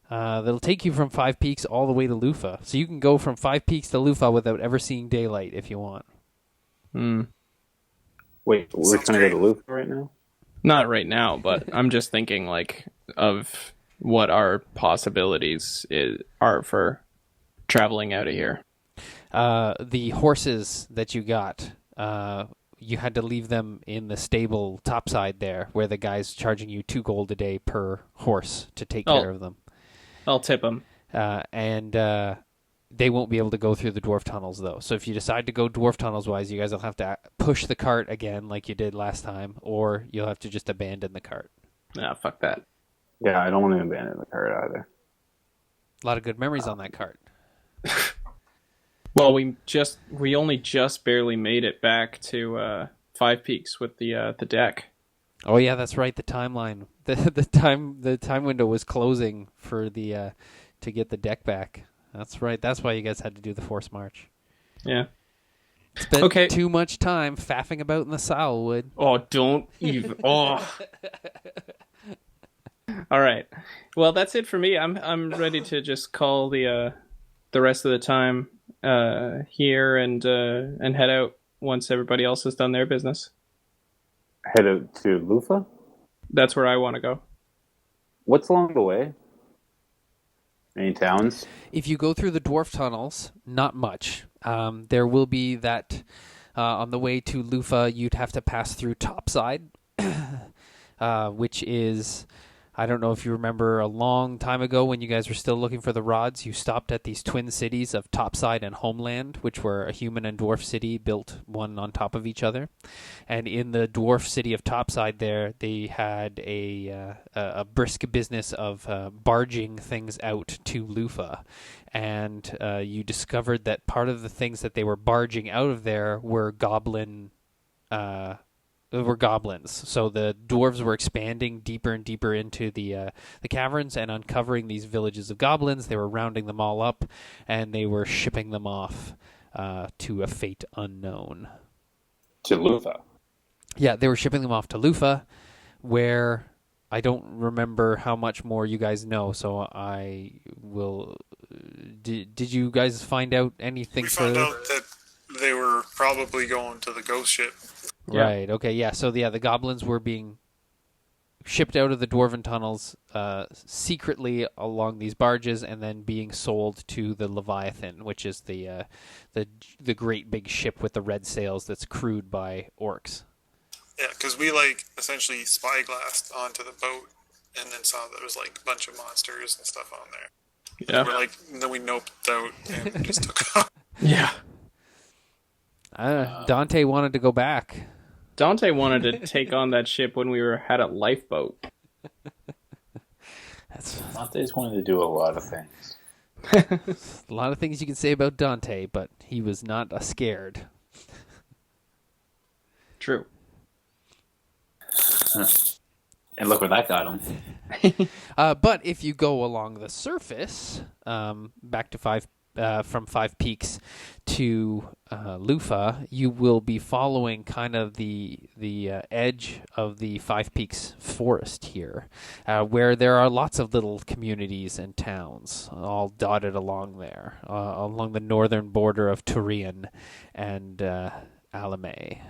That'll take you from Five Peaks all the way to Loofah. So you can go from Five Peaks to Loofah without ever seeing daylight if you want. Wait, we're trying to go to Loofah right now? Not right now, but I'm just thinking of what our possibilities are for traveling out of here. The horses that you got, you had to leave them in the stable topside there, where the guy's charging you 2 gold a day per horse to take care of them. I'll tip them. And they won't be able to go through the dwarf tunnels, though. So if you decide to go dwarf tunnels-wise, you guys will have to push the cart again like you did last time, or you'll have to just abandon the cart. Nah, fuck that. Yeah, I don't want to abandon the cart either. A lot of good memories on that cart. Well, we only just barely made it back to Five Peaks with the deck. Oh yeah, that's right. The timeline, the time window was closing for the to get the deck back. That's right. That's why you guys had to do the forced march. Yeah. Spent too much time faffing about in the Salwood. Oh, don't even. Oh. All right. Well, that's it for me. I'm ready to just call the rest of the time here and head out once everybody else has done their business. Head out to Loofah? That's where I want to go. What's along the way? Any towns? If you go through the dwarf tunnels, not much. There will be that on the way to Loofah, you'd have to pass through Topside, which is, I don't know if you remember a long time ago when you guys were still looking for the rods, you stopped at these twin cities of Topside and Homeland, which were a human and dwarf city built one on top of each other. And in the dwarf city of Topside there, they had a brisk business of barging things out to Loofah. And you discovered that part of the things that they were barging out of there were goblins. So the dwarves were expanding deeper and deeper into the caverns and uncovering these villages of goblins. They were rounding them all up, and they were shipping them off to a fate unknown. To Loofah. Yeah, they were shipping them off to Loofah, where I don't remember how much more you guys know, so I will... Did you guys find out anything We further? found out that they were probably going to the ghost ship. Yeah. Right, okay, yeah. So, the goblins were being shipped out of the dwarven tunnels secretly along these barges and then being sold to the Leviathan, which is the great big ship with the red sails that's crewed by orcs. Yeah, because we essentially spyglassed onto the boat and then saw there was a bunch of monsters and stuff on there. Yeah. And then we noped out and just took off. Yeah. Dante wanted to go back. Dante wanted to take on that ship when we had a lifeboat. Dante's wanted to do a lot of things. A lot of things you can say about Dante, but he was not scared. True. And look where that got him. But if you go along the surface, back to from Five Peaks to Loofah, you will be following kind of the edge of the Five Peaks forest here, where there are lots of little communities and towns all dotted along there, along the northern border of Turian and Alame.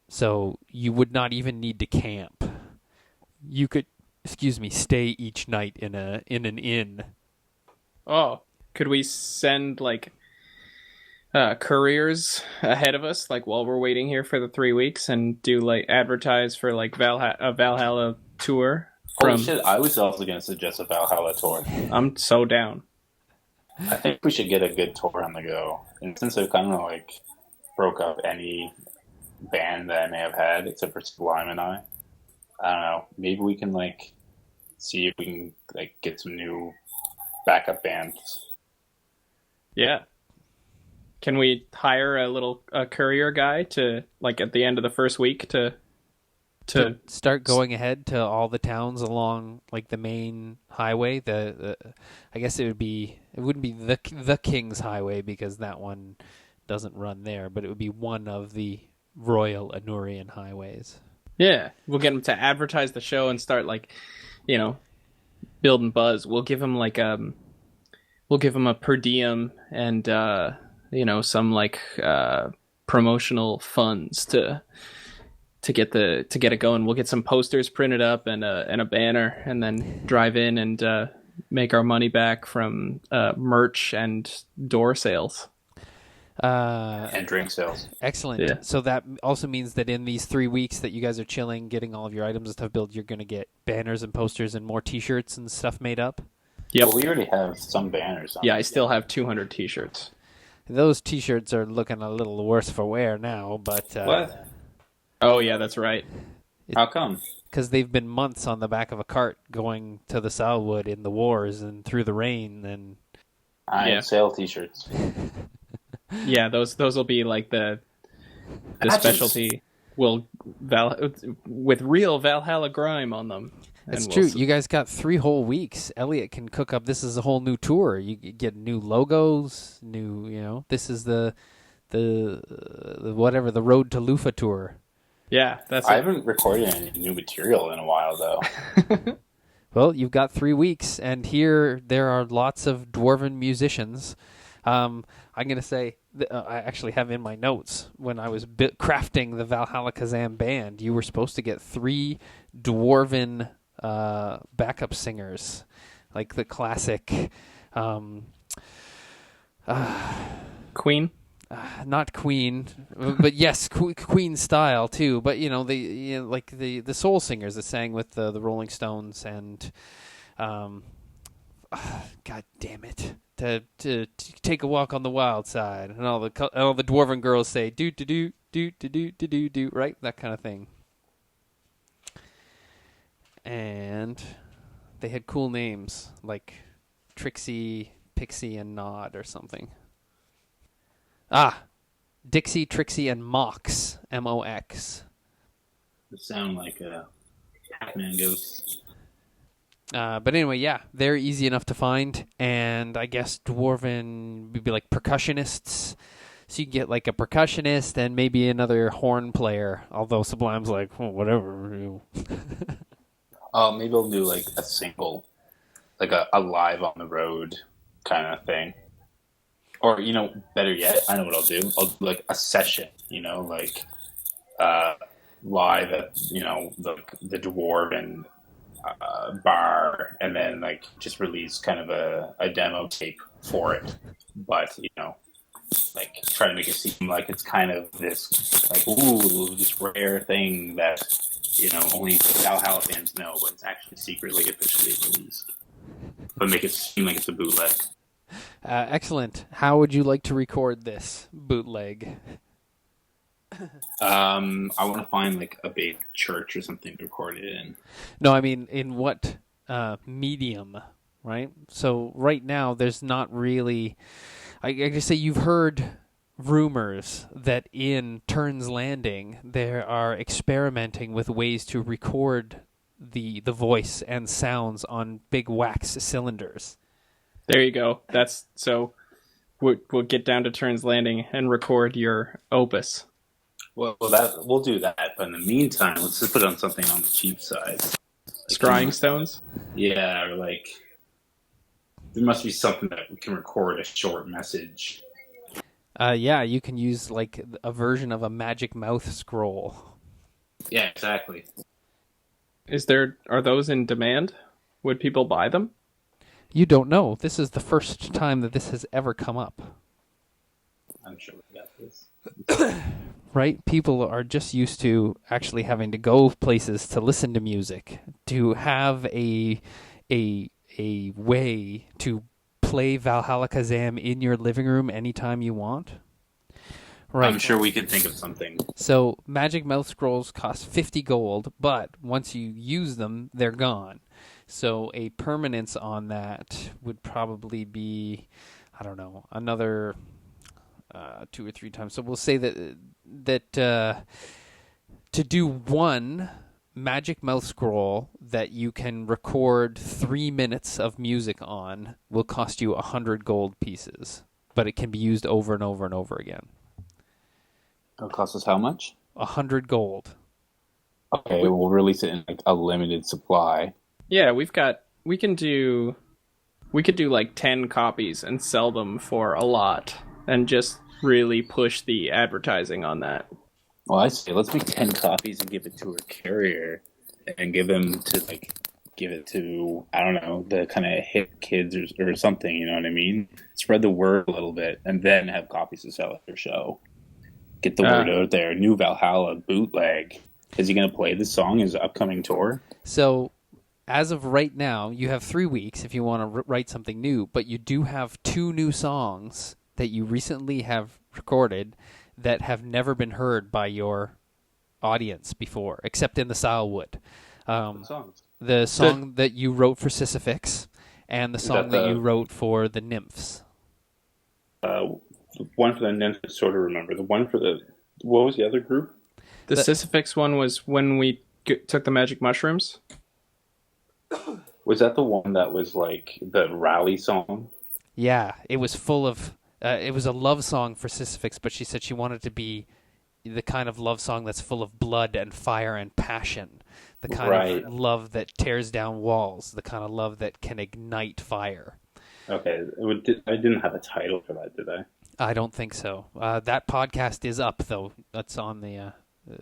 So you would not even need to camp. You could, stay each night in an inn. Oh, could we send couriers ahead of us, while we're waiting here for the 3 weeks, and do advertise for a Valhalla tour? Holy shit! I was also going to suggest a Valhalla tour. I'm so down. I think we should get a good tour on the go. And since I've kind of broke up any band that I may have had, except for Sublime and I don't know. Maybe we can see if we can get some new backup bands. Yeah. Can we hire a courier guy to at the end of the first week to start going ahead to all the towns along the main highway? I guess it wouldn't be the King's Highway because that one doesn't run there, but it would be one of the Royal Anurian highways. Yeah, we'll get him to advertise the show and start building buzz. We'll give him a per diem and some promotional funds to get it going. We'll get some posters printed up and a banner, and then drive in and make our money back from merch and door sales. And drink sales. Excellent. Yeah. So that also means that in these 3 weeks that you guys are chilling, getting all of your items and stuff built, you're going to get banners and posters and more T-shirts and stuff made up? Yep. Well, we already have some banners. Yeah, I still have 200 T-shirts. Those T-shirts are looking a little worse for wear now, but... What? Oh, yeah, that's right. How come? Because they've been months on the back of a cart going to the Salwood in the wars and through the rain and... I sell T-shirts. Yeah, those will be the specialty with real Valhalla grime on them. That's true. You guys got 3 whole weeks. Elliot can cook up. This is a whole new tour. You get new logos, this is the Road to Loofah tour. Yeah, that's I haven't recorded any new material in a while, though. Well, you've got 3 weeks, and here there are lots of dwarven musicians. I'm going to say, I actually have in my notes, when I was crafting the Valhalla Kazam band, you were supposed to get 3 dwarven backup singers, the classic Queen. not Queen, but yes, Queen style too. But like the soul singers that sang with the Rolling Stones and, God damn it, to take a walk on the wild side, and all the dwarven girls say do do do do do do do do, right, that kind of thing. And they had cool names like Trixie, Pixie, and Nod or something. Dixie, Trixie, and Mox, M-O-X. They sound like Pac-Man ghosts. But anyway, yeah, they're easy enough to find, and I guess Dwarven would be like percussionists. So you can get like a percussionist and maybe another horn player, although Sublime's like, oh, whatever. Maybe I'll do like a single, like a live on the road kind of thing. Or, better yet, I know what I'll do. I'll do like a session, like live at, the Dwarven bar, and then like just release kind of a demo tape for it. But, like try to make it seem like it's kind of this like, ooh, this rare thing that, only Valhalla fans know, but it's actually secretly officially released. But make it seem like it's a bootleg. Excellent. How would you like to record this bootleg? I want to find like a big church or something to record it in. No, I mean, in what medium, right? So right now, there's not really... I just say you've heard rumors that in Turns Landing, they are experimenting with ways to record the voice and sounds on big wax cylinders. There you go. That's so. We'll get down to Turns Landing and record your opus. Well, we'll do that. But in the meantime, let's just put on something on the cheap side. Scrying stones. Yeah, or like there must be something that we can record a short message. Yeah, you can use like a version of a magic mouth scroll. Yeah, exactly. Are those in demand? Would people buy them? You don't know. This is the first time that this has ever come up. I'm sure we got this. Right? People are just used to actually having to go places to listen to music, to have a way to play Valhalla Kazam in your living room anytime you want. Right. I'm sure we can think of something. So magic mouth scrolls cost 50 gold, but once you use them, they're gone. So a permanence on that would probably be, I don't know, another 2 or 3 times. So we'll say that to do one magic mouth scroll that you can record 3 minutes of music on will cost you 100 gold pieces, but it can be used over and over and over again. It'll cost us how much? 100 gold. Okay, we'll release it in like a limited supply. Yeah, we could do like 10 copies and sell them for a lot and just really push the advertising on that. Well, I say let's make 10 copies and give it to a carrier and give it to, I don't know, the kind of hip kids or something, you know what I mean? Spread the word a little bit and then have copies to sell at their show. Get the word out there. New Valhalla bootleg. Is he going to play this song in his upcoming tour? So, as of right now, you have 3 weeks if you want to write something new, but you do have 2 new songs that you recently have recorded that have never been heard by your audience before, except in the Salwood. The song that you wrote for Sisyphix and the song that you wrote for the Nymphs. The one for the Nymphs, I sort of remember. The one for what was the other group? The Sisyphix one was when we took the magic mushrooms. Was that the one that was like the rally song? Yeah, it was full of... it was a love song for Sisyphix, but she said she wanted to be the kind of love song that's full of blood and fire and passion. The kind of love that tears down walls. The kind of love that can ignite fire. Okay. I didn't have a title for that, did I? I don't think so. That podcast is up, though. That's on the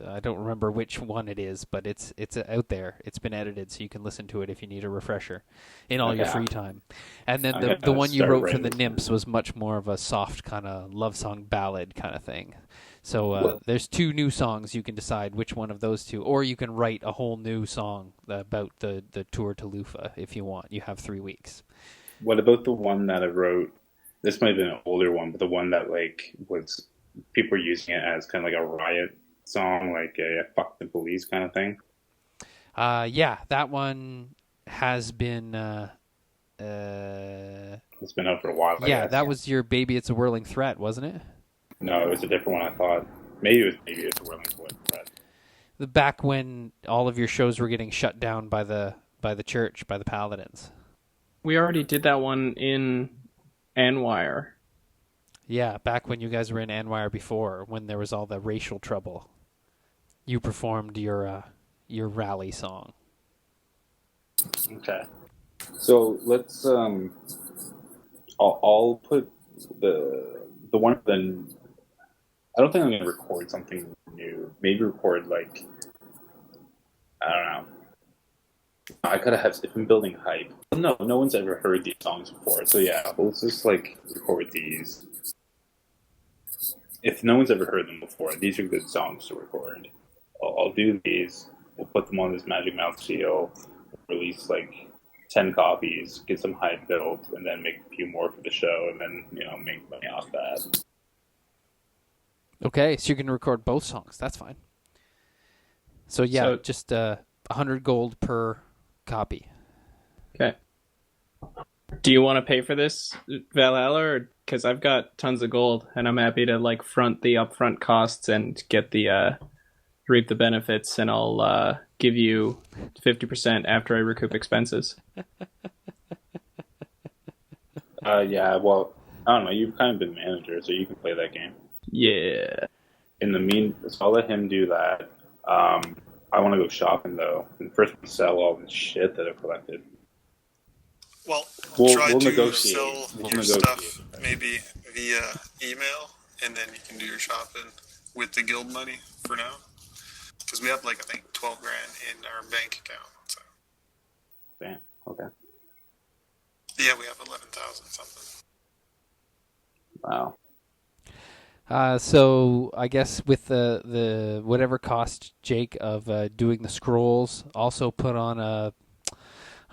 I don't remember which one it is, but it's out there. It's been edited, so you can listen to it if you need a refresher in all your Okay. free time. And then I'm the gonna one you start wrote for the writing. Nymphs was much more of a soft kind of love song ballad kind of thing. So Well- there's 2 new songs. You can decide which one of those 2, or you can write a whole new song about the tour to Loofah if you want. You have 3 weeks. What about the one that I wrote? This might have been an older one, but the one that like was people were using it as kind of like a riot song, like a "fuck the police" kind of thing. Yeah, that one has been. It's been out for a while. I Yeah, guess. that was your "Baby It's a Whirling Threat," wasn't it? No, it was a different one. I thought maybe it was a Whirling Foot. The back when all of your shows were getting shut down by the church, by the Paladins. We already did that one in Anwire. Yeah, back when you guys were in Anwire before, when there was all the racial trouble, you performed your rally song. Okay. So let's I'll put the one then. I don't think I'm gonna record something new. Maybe record like I don't know. I could have if I'm building hype. No one's ever heard these songs before. So yeah, let's just like record these. If no one's ever heard them before, these are good songs to record. I'll do these. We'll put them on this Magic Mouth seal. Release like 10 copies, get some hype built, and then make a few more for the show, and then make money off that. Okay, so you're going to record both songs. That's fine. So yeah, So- just 100 gold per copy. Okay. Do you want to pay for this, Valhalla? Because I've got tons of gold, and I'm happy to like front the upfront costs and get the reap the benefits, and I'll give you 50% after I recoup expenses. Yeah, well, I don't know. You've kind of been manager, so you can play that game. Yeah. In the so I'll let him do that. I want to go shopping though, and first we sell all the shit that I've collected. Well, We'll try to negotiate. sell We'll your negotiate. stuff maybe via email, and then you can do your shopping with the guild money for now. Because we have like I think 12 grand in our bank account. So Damn. Okay. yeah, we have 11,000 something. Wow. So I guess with the whatever cost, Jake, of doing the scrolls, also put on I'm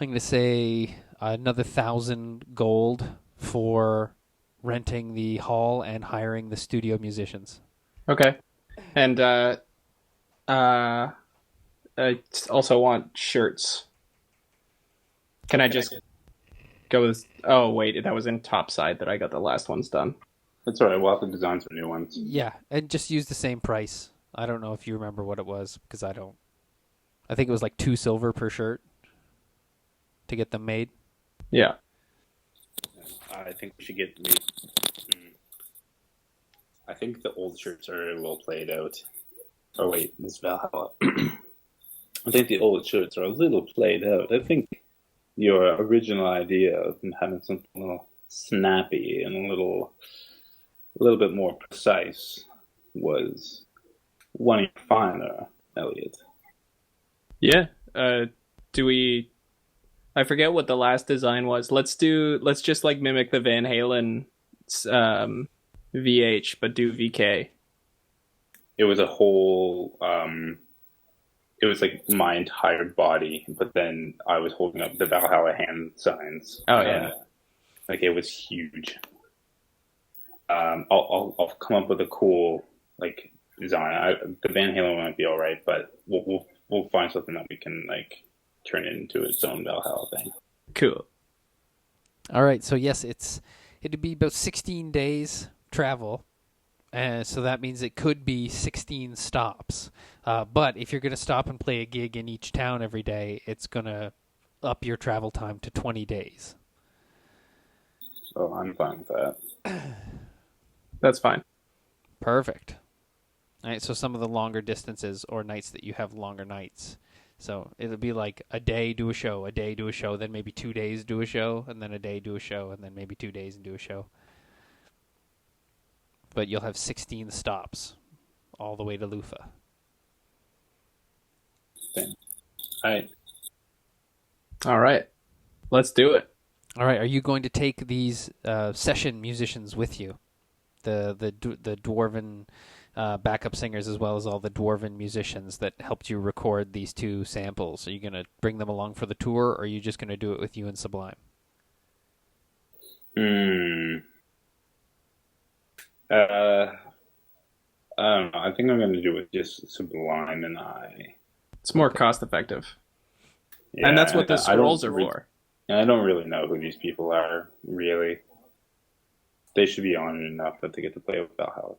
going to say another 1,000 gold for renting the hall and hiring the studio musicians. Okay. And I also want shirts. Can I just go with... Oh, wait, that was in Topside that I got the last ones done. That's all right. We'll have to design some new ones. Yeah, and just use the same price. I don't know if you remember what it was, because I don't. I think it was like 2 silver per shirt to get them made. Yeah. I think we should get I think the old shirts are a little played out. Oh wait, this Valhalla. I think the old shirts are a little played out. I think your original idea of having something a little snappy and a little bit more precise was one finer, Elliot. Yeah. Do we... I forget what the last design was. Let's just like mimic the Van Halen VH, but do VK. It was a whole it was like my entire body, but then I was holding up the Valhalla hand signs. Oh yeah. Like it was huge. I'll come up with a cool like design. The Van Halen might be all right, but we'll find something that we can like turn it into its own Valhalla thing. Cool. All right, so yes, it'd be about 16 days travel, so that means it could be 16 stops. But if you're going to stop and play a gig in each town every day, it's going to up your travel time to 20 days. So I'm fine with that. That's fine. Perfect. All right, so some of the longer distances or nights that you have longer nights. So it'll be like a day do a show, then maybe 2 days do a show, and then a day do a show, and then maybe 2 days and do a show. But you'll have 16 stops all the way to Loofah. Right. All right. Let's do it. All right. Are you going to take these session musicians with you? The dwarven backup singers, as well as all the dwarven musicians that helped you record these 2 samples. Are you going to bring them along for the tour, or are you just going to do it with you and Sublime? I don't know. I think I'm going to do it just Sublime and I. It's more cost effective. Yeah, And that's what the scrolls are re- for. I don't really know who these people are, really. They should be honored enough that they get to play with Valhalla.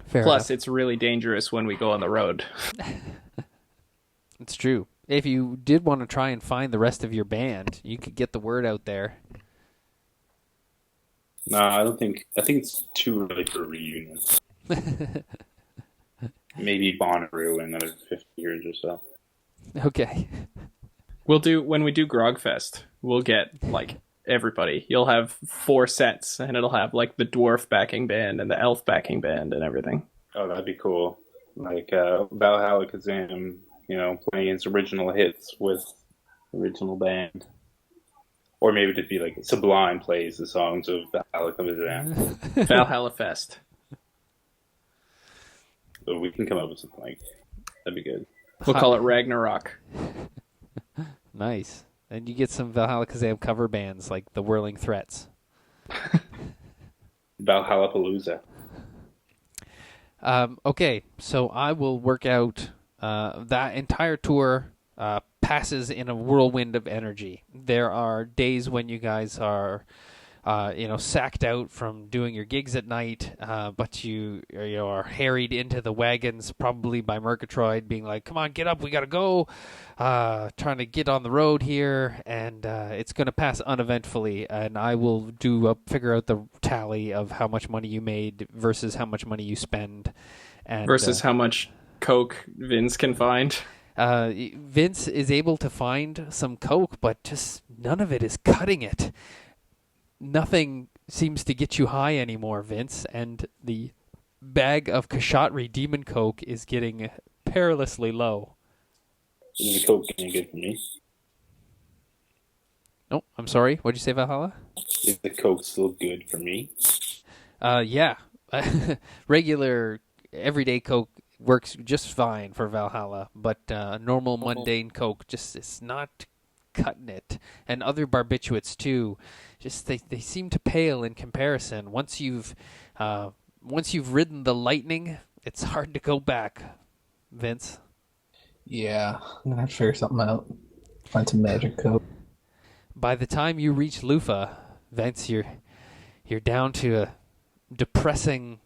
Fair Plus, enough. it's really dangerous when we go on the road. It's true. If you did want to try and find the rest of your band, you could get the word out there. No, I don't think. I think it's too early for reunions. Maybe Bonnaroo in another 50 years or so. Okay. When we do Grogfest, we'll get like everybody. You'll have 4 sets, and it'll have like the dwarf backing band and the elf backing band and everything. Oh, that'd be cool. Like Valhalla Kazam, playing its original hits with original band. Or maybe it'd be like Sublime plays the songs of Valhalla Kazam. Valhalla Fest. So we can come up with something like that'd be good. We'll call it Ragnarok. Nice. And you get some Valhalla Kazam cover bands like the Whirling Threats. Valhalla Palooza. Okay, so I will work out that entire tour passes in a whirlwind of energy. There are days when you guys are, sacked out from doing your gigs at night, but you are harried into the wagons, probably by Murgatroyd, being like, "Come on, get up, we gotta go." Trying to get on the road here, and it's going to pass uneventfully. And I will figure out the tally of how much money you made versus how much money you spend, and versus how much coke Vince can find. Vince is able to find some coke, but just none of it is cutting it. Nothing seems to get you high anymore, Vince, and the bag of Kshatriy demon coke is getting perilously low. Is the coke any good for me? Oh, I'm sorry. What'd you say, Valhalla? Is the coke still good for me? Yeah. Regular, everyday coke works just fine for Valhalla, but normal, mundane coke just is not cutting it. And other barbiturates, too. Just they seem to pale in comparison. Once you've ridden the lightning, it's hard to go back, Vince. Yeah, I'm gonna have to figure something out. Find some magic coke. By the time you reach Loofah, Vince, you're down to a depressing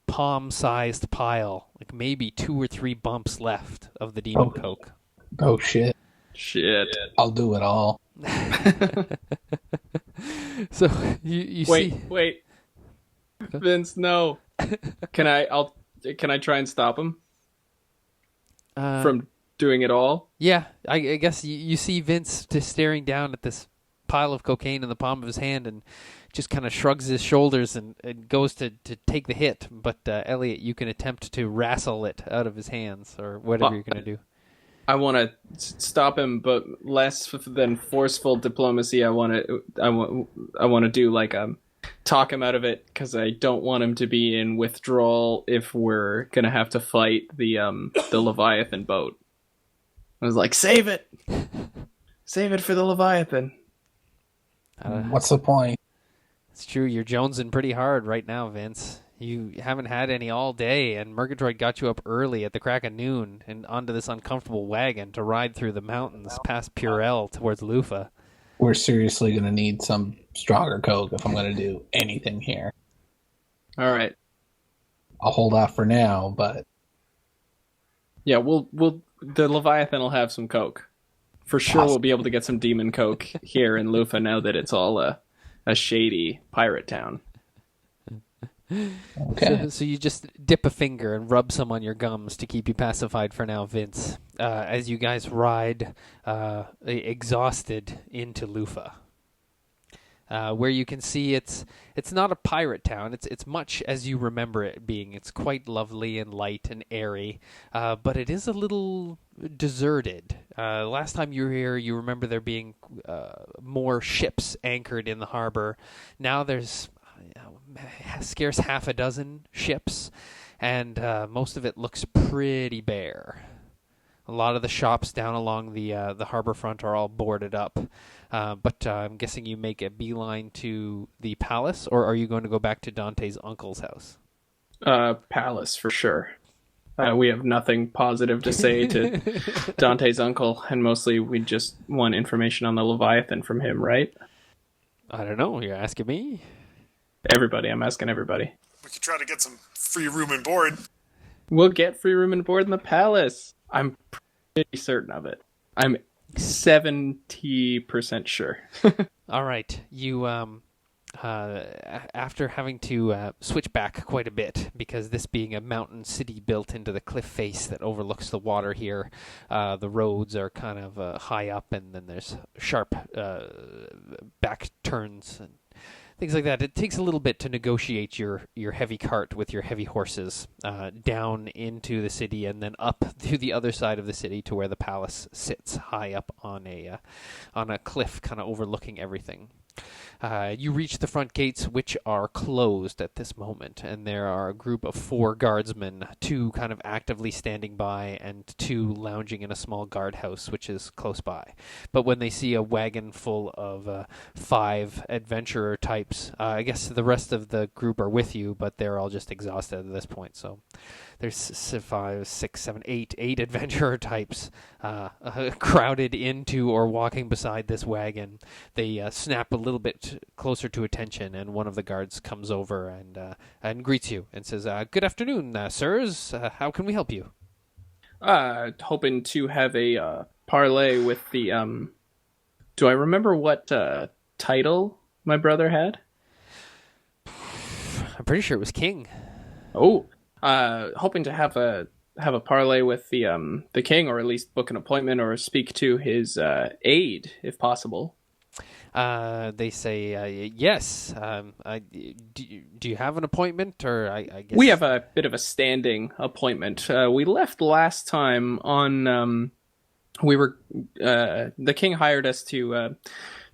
palm-sized pile, like maybe 2 or 3 bumps left of the demon coke. Oh shit! Shit. I'll do it all. So you wait, see. Wait. Vince, no. Can I try and stop him from doing it all? Yeah, I guess you see Vince just staring down at this pile of cocaine in the palm of his hand and just kind of shrugs his shoulders and goes to take the hit. But Elliot, you can attempt to wrestle it out of his hands or whatever you're going to do. I want to stop him, but less than forceful diplomacy. I want to do like talk him out of it, because I don't want him to be in withdrawal if we're gonna have to fight the Leviathan boat. I was like, save it for the Leviathan. What's the point? It's true. You're jonesing pretty hard right now, Vince. You haven't had any all day, and Murgatroyd got you up early at the crack of noon and onto this uncomfortable wagon to ride through the mountains past Purell towards Loofah. We're seriously going to need some stronger coke if I'm going to do anything here. All right. I'll hold off for now, but Yeah, we'll the Leviathan will have some coke. For sure we'll be able to get some demon coke here in Loofah now that it's all a shady pirate town. okay. So you just dip a finger and rub some on your gums to keep you pacified for now, Vince, as you guys ride exhausted into Loofah. where you can see it's not a pirate town. It's much as you remember it being. It's quite lovely and light and airy, but it is a little deserted. Last time you were here, you remember there being more ships anchored in the harbor. Now there's scarce half a dozen ships, and most of it looks pretty bare. A lot of the shops down along the harbor front are all boarded up, but I'm guessing you make a beeline to the palace, or are you going to go back to Dante's uncle's house? Palace for sure. We have nothing positive to say to Dante's uncle, and mostly we just want information on the Leviathan from him, right? I don't know. You're asking me? Everybody. I'm asking everybody. We could try to get some free room and board. We'll get free room and board in the palace. I'm pretty certain of it. I'm 70% sure. All right. You, after having to switch back quite a bit, because this being a mountain city built into the cliff face that overlooks the water here, the roads are kind of high up, and then there's sharp back turns and things like that. It takes a little bit to negotiate your heavy cart with your heavy horses down into the city and then up to the other side of the city to where the palace sits high up on a cliff kind of overlooking everything. You reach the front gates, which are closed at this moment, and there are a group of 4 guardsmen, 2 kind of actively standing by and 2 lounging in a small guardhouse, which is close by. But when they see a wagon full of 5 adventurer types, I guess the rest of the group are with you, but they're all just exhausted at this point, so there's 5, 6, 7, 8 adventurer types crowded into or walking beside this wagon. They snap a little bit closer to attention, and one of the guards comes over and greets you and says, "Good afternoon, sirs. How can we help you?" Hoping to have a parlay with the Do I remember what title my brother had? I'm pretty sure it was king. Oh, hoping to have a parlay with the king, or at least book an appointment or speak to his aide if possible. They say yes. Do you have an appointment, or I guess we have a bit of a standing appointment. We left last time on. We were the king hired us to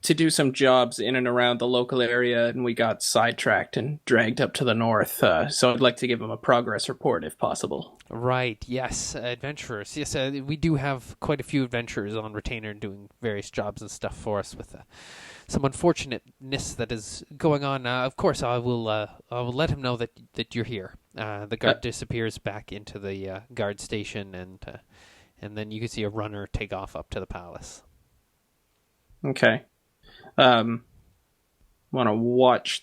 do some jobs in and around the local area, and we got sidetracked and dragged up to the north. So I'd like to give him a progress report if possible. Right, yes, adventurers. Yes, we do have quite a few adventurers on retainer doing various jobs and stuff for us with some unfortunateness that is going on. Of course, I will let him know that you're here. The guard disappears back into the guard station, and then you can see a runner take off up to the palace. Okay. Want to watch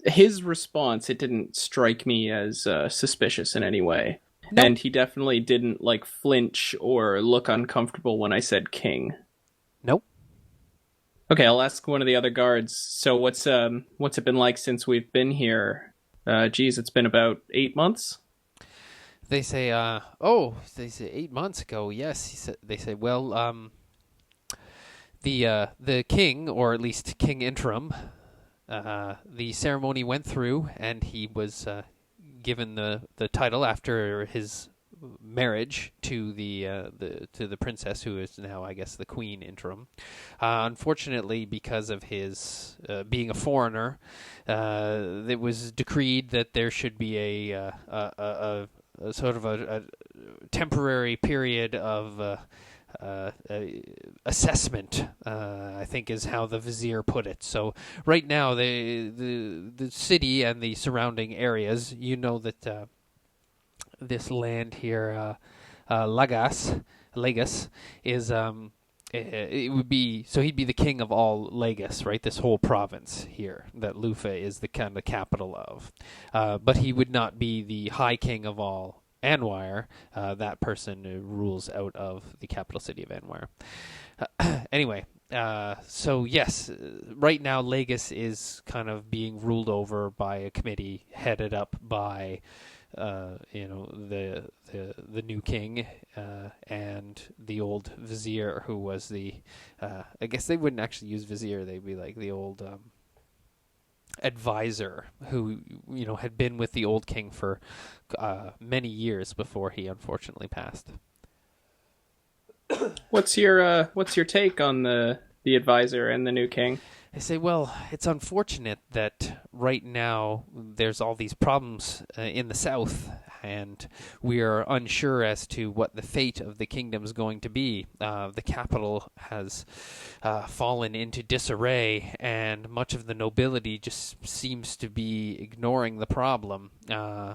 his response. It didn't strike me as suspicious in any way. Nope. And he definitely didn't flinch or look uncomfortable when I said king. Nope. Okay, I'll ask one of the other guards. So what's it been like since we've been here? It's been about 8 months. They say, they say 8 months ago. Yes, they say, well, the king, or at least king interim, the ceremony went through, and he was given the title after his marriage to the princess, who is now, I guess, the queen interim. Unfortunately, because of his being a foreigner, it was decreed that there should be a sort of a temporary period of assessment, I think is how the vizier put it. So right now, the city and the surrounding areas, you know that this land here, Lagos, is it would be, so he'd be the king of all Lagos, right? This whole province here that Loofah is the kind of capital of, but he would not be the high king of all Anwar. That person rules out of the capital city of Anwar. Anyway, so yes, right now Lagos is kind of being ruled over by a committee headed up by the new king and the old vizier, who was the I guess they wouldn't actually use vizier, they'd be like the old advisor who had been with the old king for many years before he unfortunately passed. What's your take on the advisor and the new king? I say, well, it's unfortunate that right now there's all these problems in the south, and we are unsure as to what the fate of the kingdom is going to be. The capital has fallen into disarray, and much of the nobility just seems to be ignoring the problem,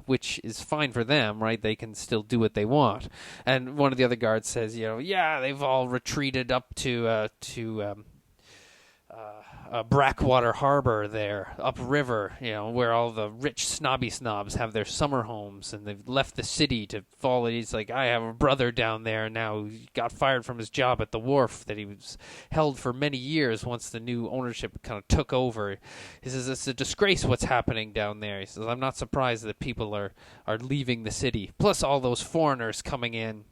which is fine for them, right? They can still do what they want. And one of the other guards says, yeah, they've all retreated up to Brackwater Harbor there, upriver, where all the rich snobby snobs have their summer homes, and they've left the city to follow. He's like, I have a brother down there now who got fired from his job at the wharf that he was held for many years once the new ownership kind of took over. He says, it's a disgrace what's happening down there. He says, I'm not surprised that people are leaving the city, plus all those foreigners coming in.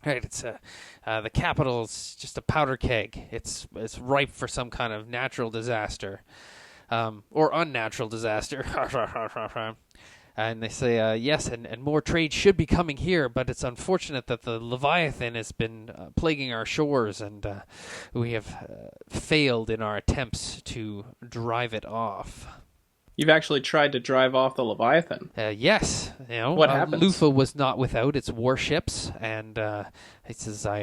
Right, it's the capital is just a powder keg. It's ripe for some kind of natural disaster, or unnatural disaster. And they say, yes, and more trade should be coming here, but it's unfortunate that the Leviathan has been plaguing our shores, and we have failed in our attempts to drive it off. You've actually tried to drive off the Leviathan. Yes. What happens? Loofah was not without its warships, and it says I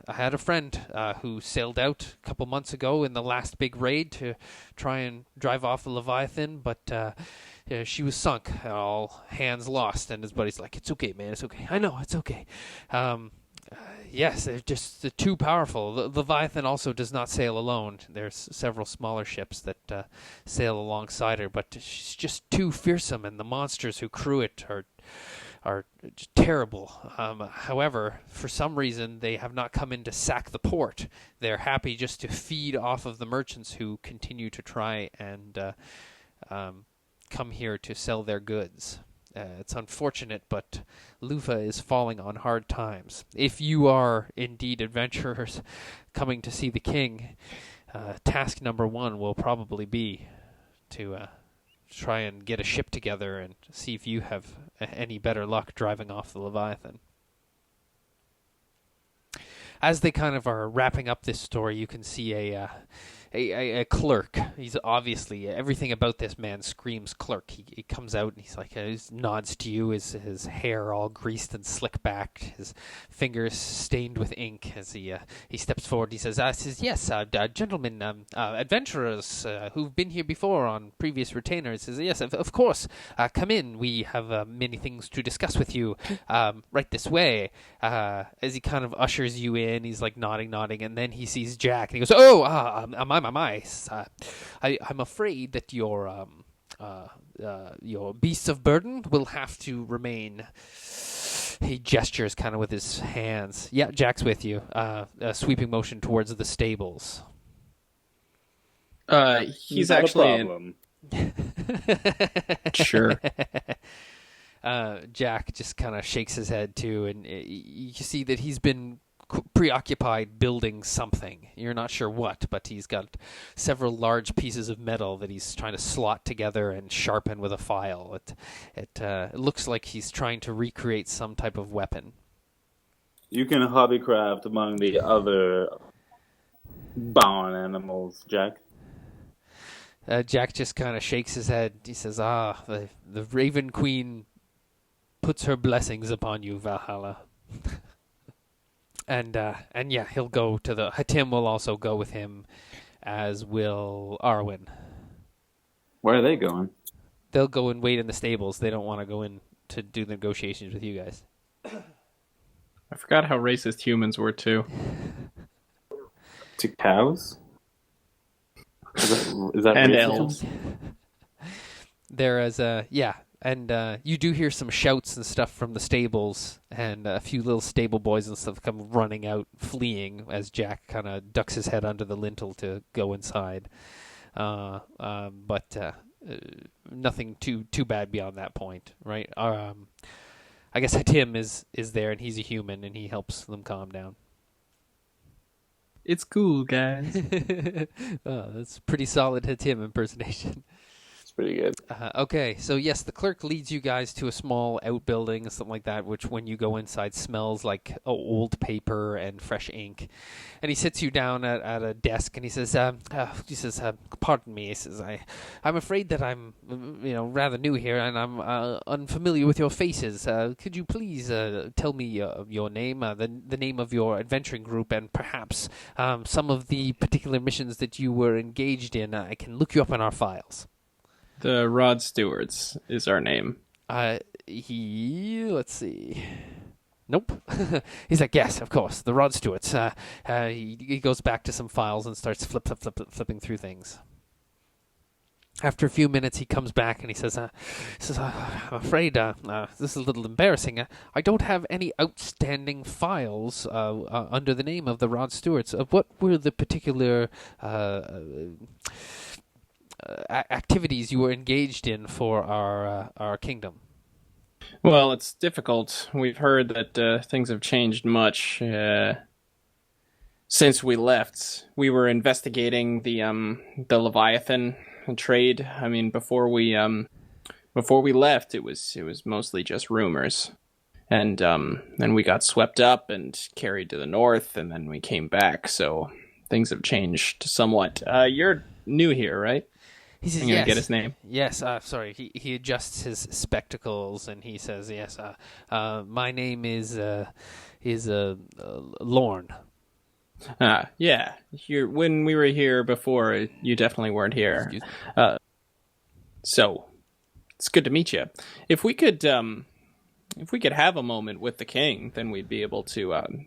had a friend who sailed out a couple months ago in the last big raid to try and drive off the Leviathan, but she was sunk, all hands lost, and his buddy's like, it's okay, man, it's okay. I know, it's okay. Yes, they're just too powerful. The Leviathan also does not sail alone. There's several smaller ships that sail alongside her, but she's just too fearsome, and the monsters who crew it are just terrible. However, for some reason, they have not come in to sack the port. They're happy just to feed off of the merchants who continue to try and come here to sell their goods. It's unfortunate, but Loofah is falling on hard times. If you are indeed adventurers coming to see the king, task number 1 will probably be to try and get a ship together and see if you have any better luck driving off the Leviathan. As they kind of are wrapping up this story, you can see a clerk. He's obviously, everything about this man screams clerk. He comes out and he's like, he nods to you, his hair all greased and slick back, his fingers stained with ink as he steps forward. He says, yes, gentlemen, adventurers who've been here before on previous retainers. He says, yes, of course, come in. We have many things to discuss with you. Right this way. As he kind of ushers you in, he's like nodding, and then he sees Jack and he goes, I'm afraid that your beasts of burden will have to remain. He gestures kind of with his hands. Yeah, Jack's with you. A sweeping motion towards the stables. He's Not actually a problem. Sure. Jack just kind of shakes his head too, and you see that he's been preoccupied building something. You're not sure what, but he's got several large pieces of metal that he's trying to slot together and sharpen with a file. It looks like he's trying to recreate some type of weapon. You can hobbycraft among the other barn animals, Jack. Jack just kind of shakes his head. He says, the Raven Queen puts her blessings upon you, Valhalla. And yeah, he'll go to Hatim will also go with him, as will Arwen. Where are they going? They'll go and wait in the stables. They don't want to go in to do the negotiations with you guys. I forgot how racist humans were too. To cows? Is that And racist? elves. There is and you do hear some shouts and stuff from the stables, and a few little stable boys and stuff come running out, fleeing as Jack kind of ducks his head under the lintel to go inside. But nothing too bad beyond that point, right? I guess Hatim is there, and he's a human, and he helps them calm down. It's cool, guys. Oh, that's pretty solid Hatim impersonation. pretty good. Okay, so yes, the clerk leads you guys to a small outbuilding, something like that, which when you go inside smells like old paper and fresh ink. And he sits you down at a desk, and he says, "Pardon me," he says, "I'm afraid that I'm, rather new here, and I'm unfamiliar with your faces. Could you please tell me your name, the name of your adventuring group, and perhaps some of the particular missions that you were engaged in? I can look you up in our files." The Rod Stewards is our name. Let's see. Nope. He's like, yes, of course, the Rod Stewarts. He goes back to some files and starts flipping through things. After a few minutes, he comes back and he says, "I'm afraid this is a little embarrassing. I don't have any outstanding files under the name of the Rod Stewarts. What were the particular activities you were engaged in for our kingdom?" Well, it's difficult. We've heard that things have changed much since we left. We were investigating the Leviathan trade. I mean, before we left, it was mostly just rumors, and then we got swept up and carried to the north, and then we came back. So things have changed somewhat. You're new here, right? He says, I'm going to get his name. Yes, sorry. He adjusts his spectacles and he says, yes, my name is Lorne. Yeah. When we were here before, you definitely weren't here. So it's good to meet you. If we could have a moment with the king, then we'd be able to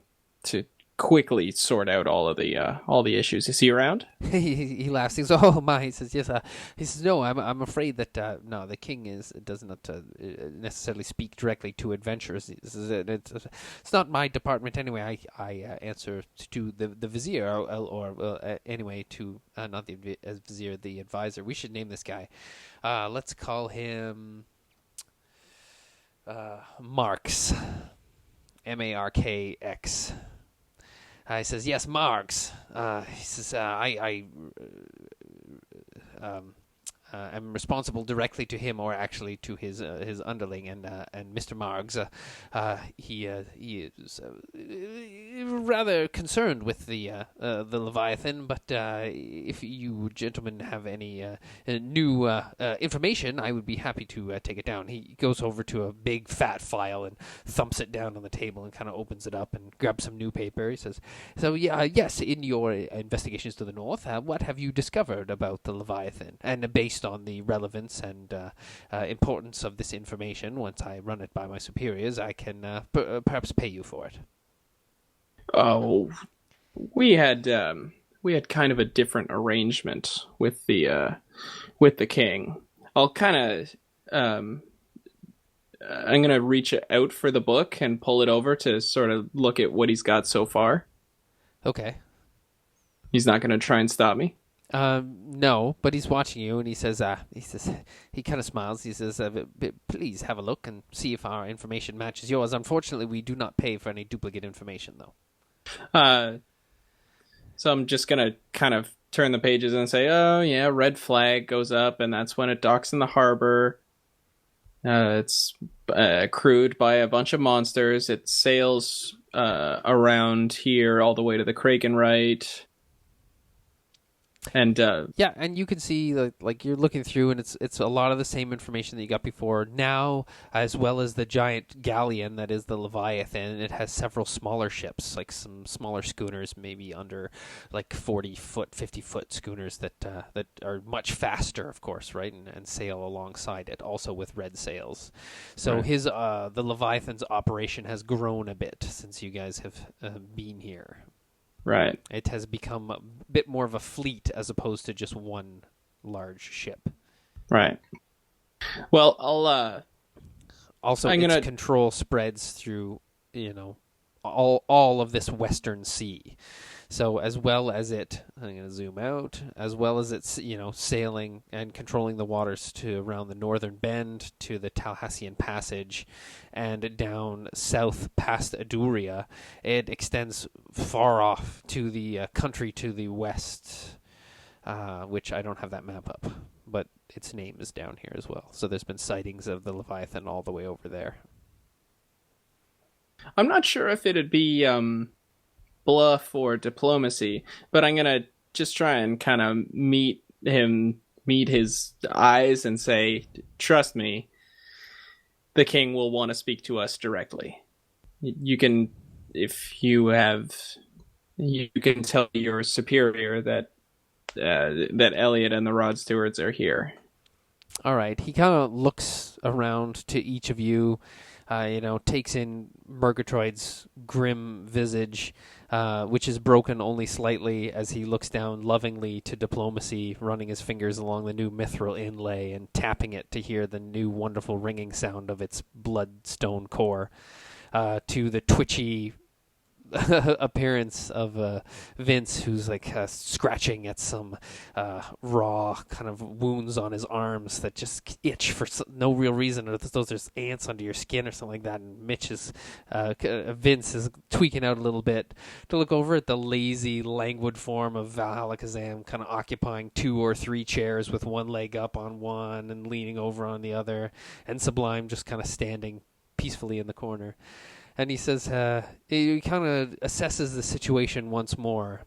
quickly sort out all the issues. Is he around? He laughs. He says, "Oh my!" He says, "Yes." He says, "No, I'm afraid that no, the king does not necessarily speak directly to adventurers. It's not my department anyway. I answer to the vizier, or anyway to not the vizier, the advisor. We should name this guy. Let's call him Marks, Markx." He says, "Yes, Margs." He says, I'm responsible directly to him, or actually to his underling, and Mr. Margs, he is rather concerned with the Leviathan. But if you gentlemen have any new information, I would be happy to take it down." He goes over to a big fat file and thumps it down on the table and kind of opens it up and grabs some new paper. He says, "So yes, in your investigations to the north, what have you discovered about the Leviathan? And based on the relevance and importance of this information, once I run it by my superiors, I can perhaps pay you for it." Oh, we had kind of a different arrangement with the king. I'll kind of I'm gonna reach out for the book and pull it over to sort of look at what he's got so far. Okay. He's not gonna try and stop me. No, but he's watching you, and he says, he kind of smiles. He says, "Please have a look and see if our information matches yours. Unfortunately, we do not pay for any duplicate information, though." So I'm just gonna kind of turn the pages and say, "Oh yeah, red flag goes up, and that's when it docks in the harbor. It's crewed by a bunch of monsters. It sails around here all the way to the Krakenrite." And yeah, and you can see like you're looking through, and it's a lot of the same information that you got before now, as well as the giant galleon that is the Leviathan. It has several smaller ships, like some smaller schooners, maybe under like 40-foot, 50-foot schooners that are much faster, of course, right, and sail alongside it, also with red sails. So right. his the Leviathan's operation has grown a bit since you guys have been here. Right. It has become a bit more of a fleet as opposed to just one large ship. Right. Well, I'll also its control spreads through, all of this western sea. So as well as it, I'm going to zoom out, as well as it's, sailing and controlling the waters to around the northern bend to the Talhassian Passage and down south past Aduria, it extends far off to the country to the west, which I don't have that map up. but its name is down here as well. So there's been sightings of the Leviathan all the way over there. I'm not sure if it'd be bluff or diplomacy, but I'm gonna just try and kind of meet his eyes and say, trust me, the king will want to speak to us directly. You can, if you have, you can tell your superior that that Elliot and the Rod Stewards are here. All right. He kind of looks around to each of you, takes in Murgatroyd's grim visage, which is broken only slightly as he looks down lovingly to diplomacy, running his fingers along the new mithril inlay and tapping it to hear the new wonderful ringing sound of its bloodstone core, to the twitchy appearance of Vince, who's like scratching at some raw kind of wounds on his arms that just itch for no real reason, or there's ants under your skin or something like that. And Vince is tweaking out a little bit to look over at the lazy, languid form of Valhalla Kazam, kind of occupying 2 or 3 chairs with one leg up on one and leaning over on the other, and Sublime just kind of standing peacefully in the corner. And he says, he kind of assesses the situation once more.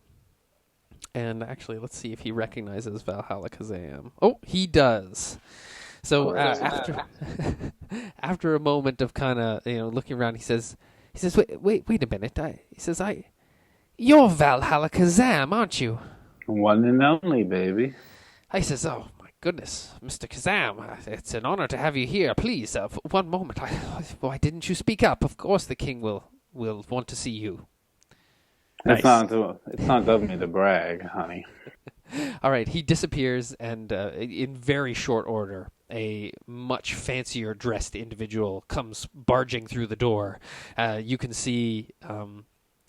And actually, let's see if he recognizes Valhalla Kazam. Oh, he does. So after a moment of kind of looking around, he says, wait a minute. You're Valhalla Kazam, aren't you? One and only, baby. He says, oh. Goodness, Mr. Kazam, it's an honor to have you here. Please, one moment. Why didn't you speak up? Of course the king will want to see you. Nice. It's not of me to brag, honey. All right, he disappears, and in very short order, a much fancier dressed individual comes barging through the door. You can see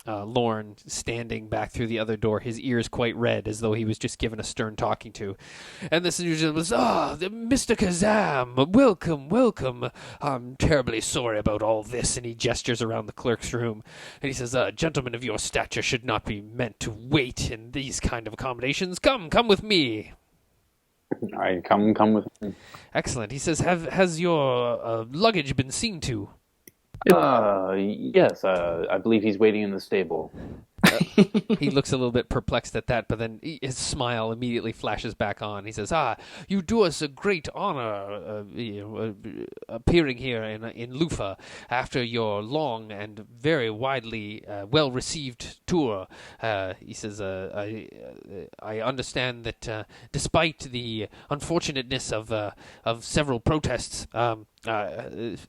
Lorne standing back through the other door, his ears quite red, as though he was just given a stern talking to. And this individual was, Mr. Kazam, welcome. I'm terribly sorry about all this. And he gestures around the clerk's room. And he says, gentlemen of your stature should not be meant to wait in these kind of accommodations. Come with me. All right, come with me. Excellent. He says, has your luggage been seen to? Yes, I believe he's waiting in the stable. He looks a little bit perplexed at that, but then his smile immediately flashes back on. He says, you do us a great honor appearing here in Loofah after your long and very widely well-received tour. He says, I understand that despite the unfortunateness of several protests,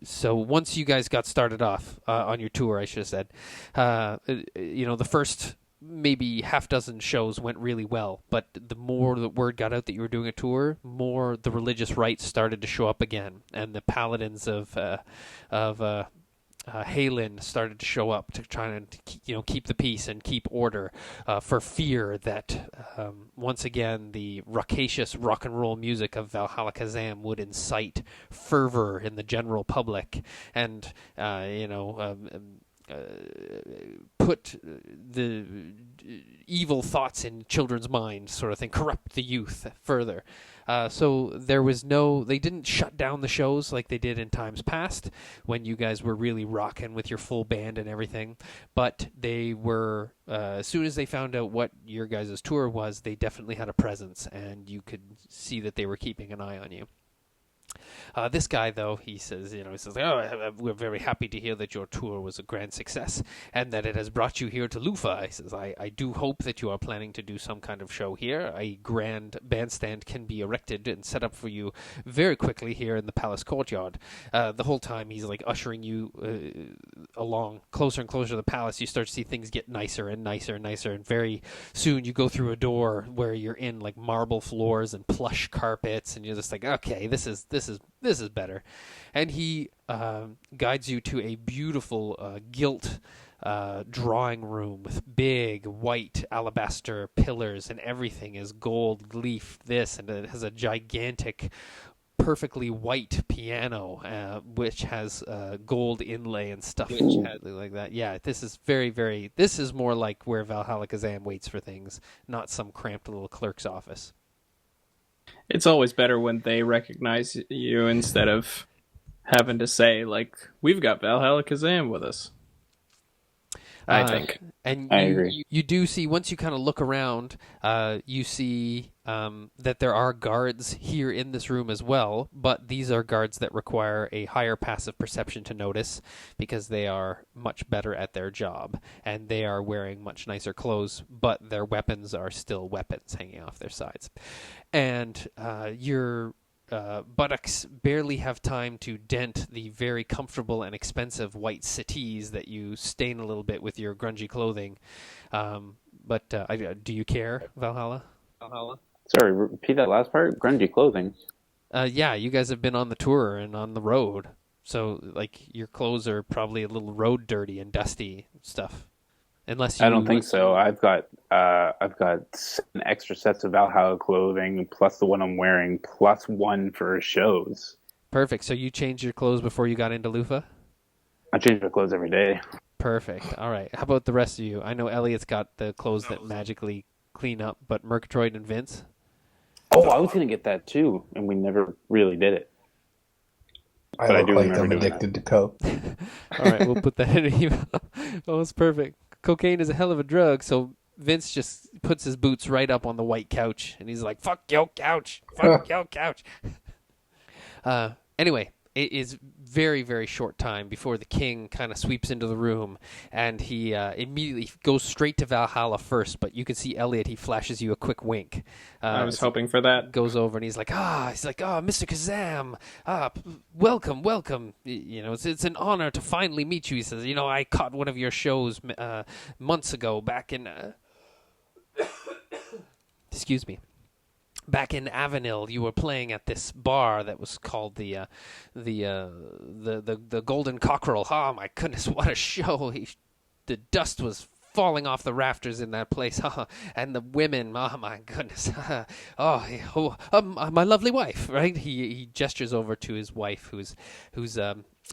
so once you guys got started off on your tour, I should have said, the first maybe half dozen shows went really well, but the more the word got out that you were doing a tour, more the religious rites started to show up again, and the paladins of Halen started to show up to try and keep the peace and keep order, for fear that once again the raucous rock and roll music of Valhalla Kazam would incite fervor in the general public, and put the evil thoughts in children's minds, sort of thing, corrupt the youth further. So they didn't shut down the shows like they did in times past when you guys were really rocking with your full band and everything. But they were, as soon as they found out what your guys' tour was, they definitely had a presence, and you could see that they were keeping an eye on you. This guy, though, he says, we're very happy to hear that your tour was a grand success and that it has brought you here to Loofah. He says, I do hope that you are planning to do some kind of show here. A grand bandstand can be erected and set up for you very quickly here in the palace courtyard. The whole time he's like ushering you along closer and closer to the palace. You start to see things get nicer and nicer and nicer, and very soon you go through a door where you're in like marble floors and plush carpets, and you're just like, okay, this is better. And he guides you to a beautiful gilt drawing room with big white alabaster pillars, and everything is gold leaf and it has a gigantic perfectly white piano which has gold inlay and stuff like that. Yeah, this is this is more like where Valhalla Kazam waits for things, not some cramped little clerk's office. It's always better when they recognize you instead of having to say, like, we've got Valhalla Kazam with us. I think. And I agree. you do see, once you kind of look around, you see that there are guards here in this room as well, but these are guards that require a higher passive perception to notice because they are much better at their job, and they are wearing much nicer clothes, but their weapons are still weapons hanging off their sides. And your buttocks barely have time to dent the very comfortable and expensive white settees that you stain a little bit with your grungy clothing. But do you care, Valhalla? Sorry, repeat that last part. Grungy clothing. Yeah, you guys have been on the tour and on the road, so like your clothes are probably a little road dirty and dusty stuff. Unless you, I don't think so. I've got 7 extra sets of Valhalla clothing plus the one I'm wearing plus one for shows. Perfect. So you changed your clothes before you got into Loofah? I change my clothes every day. Perfect. All right. How about the rest of you? I know Elliot's got the clothes that magically clean up, but Murgatroyd and Vince? Oh, I was going to get that too, and we never really did it. I But I look do like remember I'm doing addicted to coke. All right, we'll put that in an email. Oh, it's perfect. Cocaine is a hell of a drug, so Vince just puts his boots right up on the white couch, and he's like, fuck your couch. Fuck your couch. Anyway, it is very, very short time before the king kind of sweeps into the room, and he immediately goes straight to Valhalla first, but you can see Elliot, he flashes you a quick wink. I was hoping for that. Goes over and he's like, Mr. Kazam, welcome. You know, it's an honor to finally meet you. He says, you know, I caught one of your shows months ago back in, excuse me. Back in Avenil, you were playing at this bar that was called the Golden Cockerel. Oh my goodness, what a show! The dust was falling off the rafters in that place, and the women. Oh my goodness! My lovely wife, right? He gestures over to his wife, who's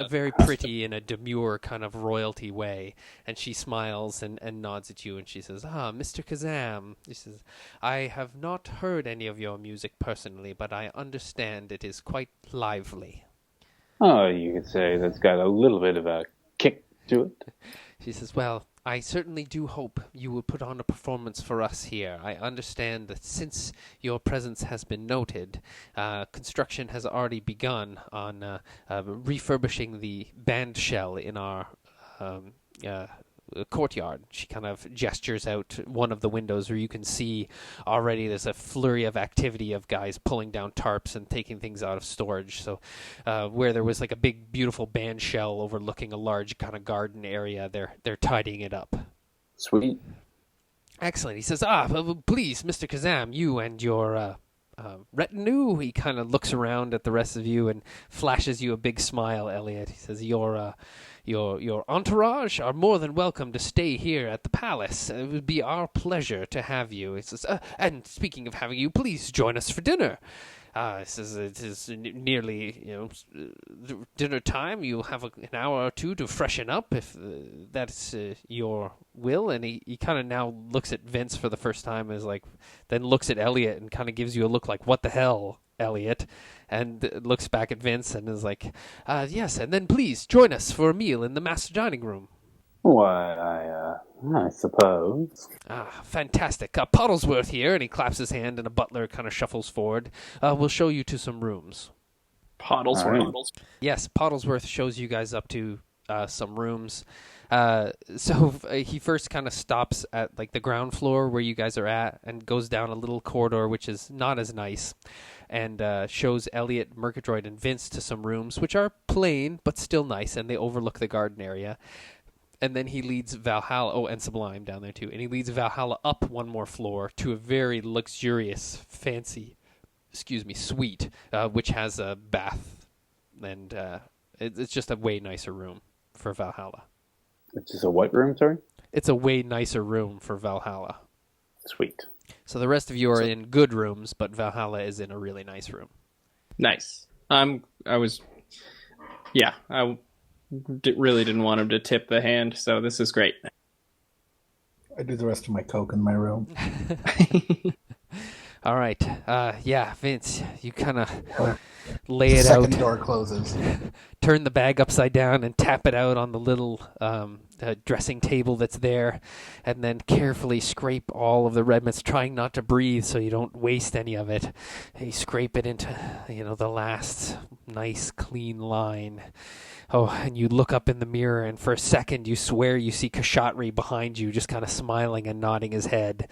very pretty in a demure kind of royalty way, and she smiles and nods at you, and she says, Mr. Kazam. She says, I have not heard any of your music personally, but I understand it is quite lively. Oh, you could say that's got a little bit of a kick to it. She says, well, I certainly do hope you will put on a performance for us here. I understand that since your presence has been noted, construction has already begun on refurbishing the band shell in our courtyard. She kind of gestures out one of the windows where you can see already there's a flurry of activity of guys pulling down tarps and taking things out of storage. So where there was like a big, beautiful band shell overlooking a large kind of garden area, they're tidying it up. Sweet. Excellent. He says, please, Mr. Kazam, you and your retinue. He kind of looks around at the rest of you and flashes you a big smile, Elliot. He says, your entourage are more than welcome to stay here at the palace. It would be our pleasure to have you. He says, and speaking of having you, please join us for dinner. He says, it is nearly, dinner time. You'll have an hour or two to freshen up if that's your will. And he kind of now looks at Vince for the first time as then looks at Elliot and kind of gives you a look like, what the hell, Elliot? And looks back at Vince and is like, yes, and then please join us for a meal in the master dining room. Why, I suppose. Fantastic. Pottlesworth here, and he claps his hand, and a butler kind of shuffles forward. We'll show you to some rooms. Pottlesworth. Right. Yes, Pottlesworth shows you guys up to some rooms. So he first kind of stops at the ground floor where you guys are at and goes down a little corridor which is not as nice and shows Elliot, Murgatroyd, and Vince to some rooms which are plain but still nice, and they overlook the garden area. And then he leads Valhalla, and Sublime down there too, and he leads Valhalla up one more floor to a very luxurious, fancy, suite, which has a bath, and it's just a way nicer room for Valhalla. It's just a what room, sorry? It's a way nicer room for Valhalla. Sweet. So the rest of you are in good rooms, but Valhalla is in a really nice room. Nice. I really didn't want him to tip the hand, so this is great. I do the rest of my coke in my room. All right. Yeah, Vince, you kind of lay it Second out, door closes. turn the bag upside down and tap it out on the little dressing table that's there, and then carefully scrape all of the red mints, trying not to breathe so you don't waste any of it. And you scrape it into, the last nice clean line. Oh, and you look up in the mirror, and for a second you swear you see Kshatriy behind you, just kind of smiling and nodding his head.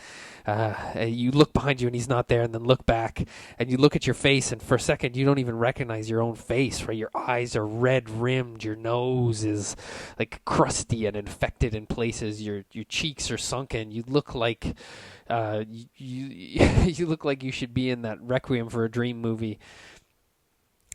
You look behind you, and he's not there, and then look back, and you look at your face, and for a second you don't even recognize your own face, right? Your eyes are red-rimmed, your nose is like crusty and infected in places, your cheeks are sunken. You look like you look like you should be in that Requiem for a Dream movie.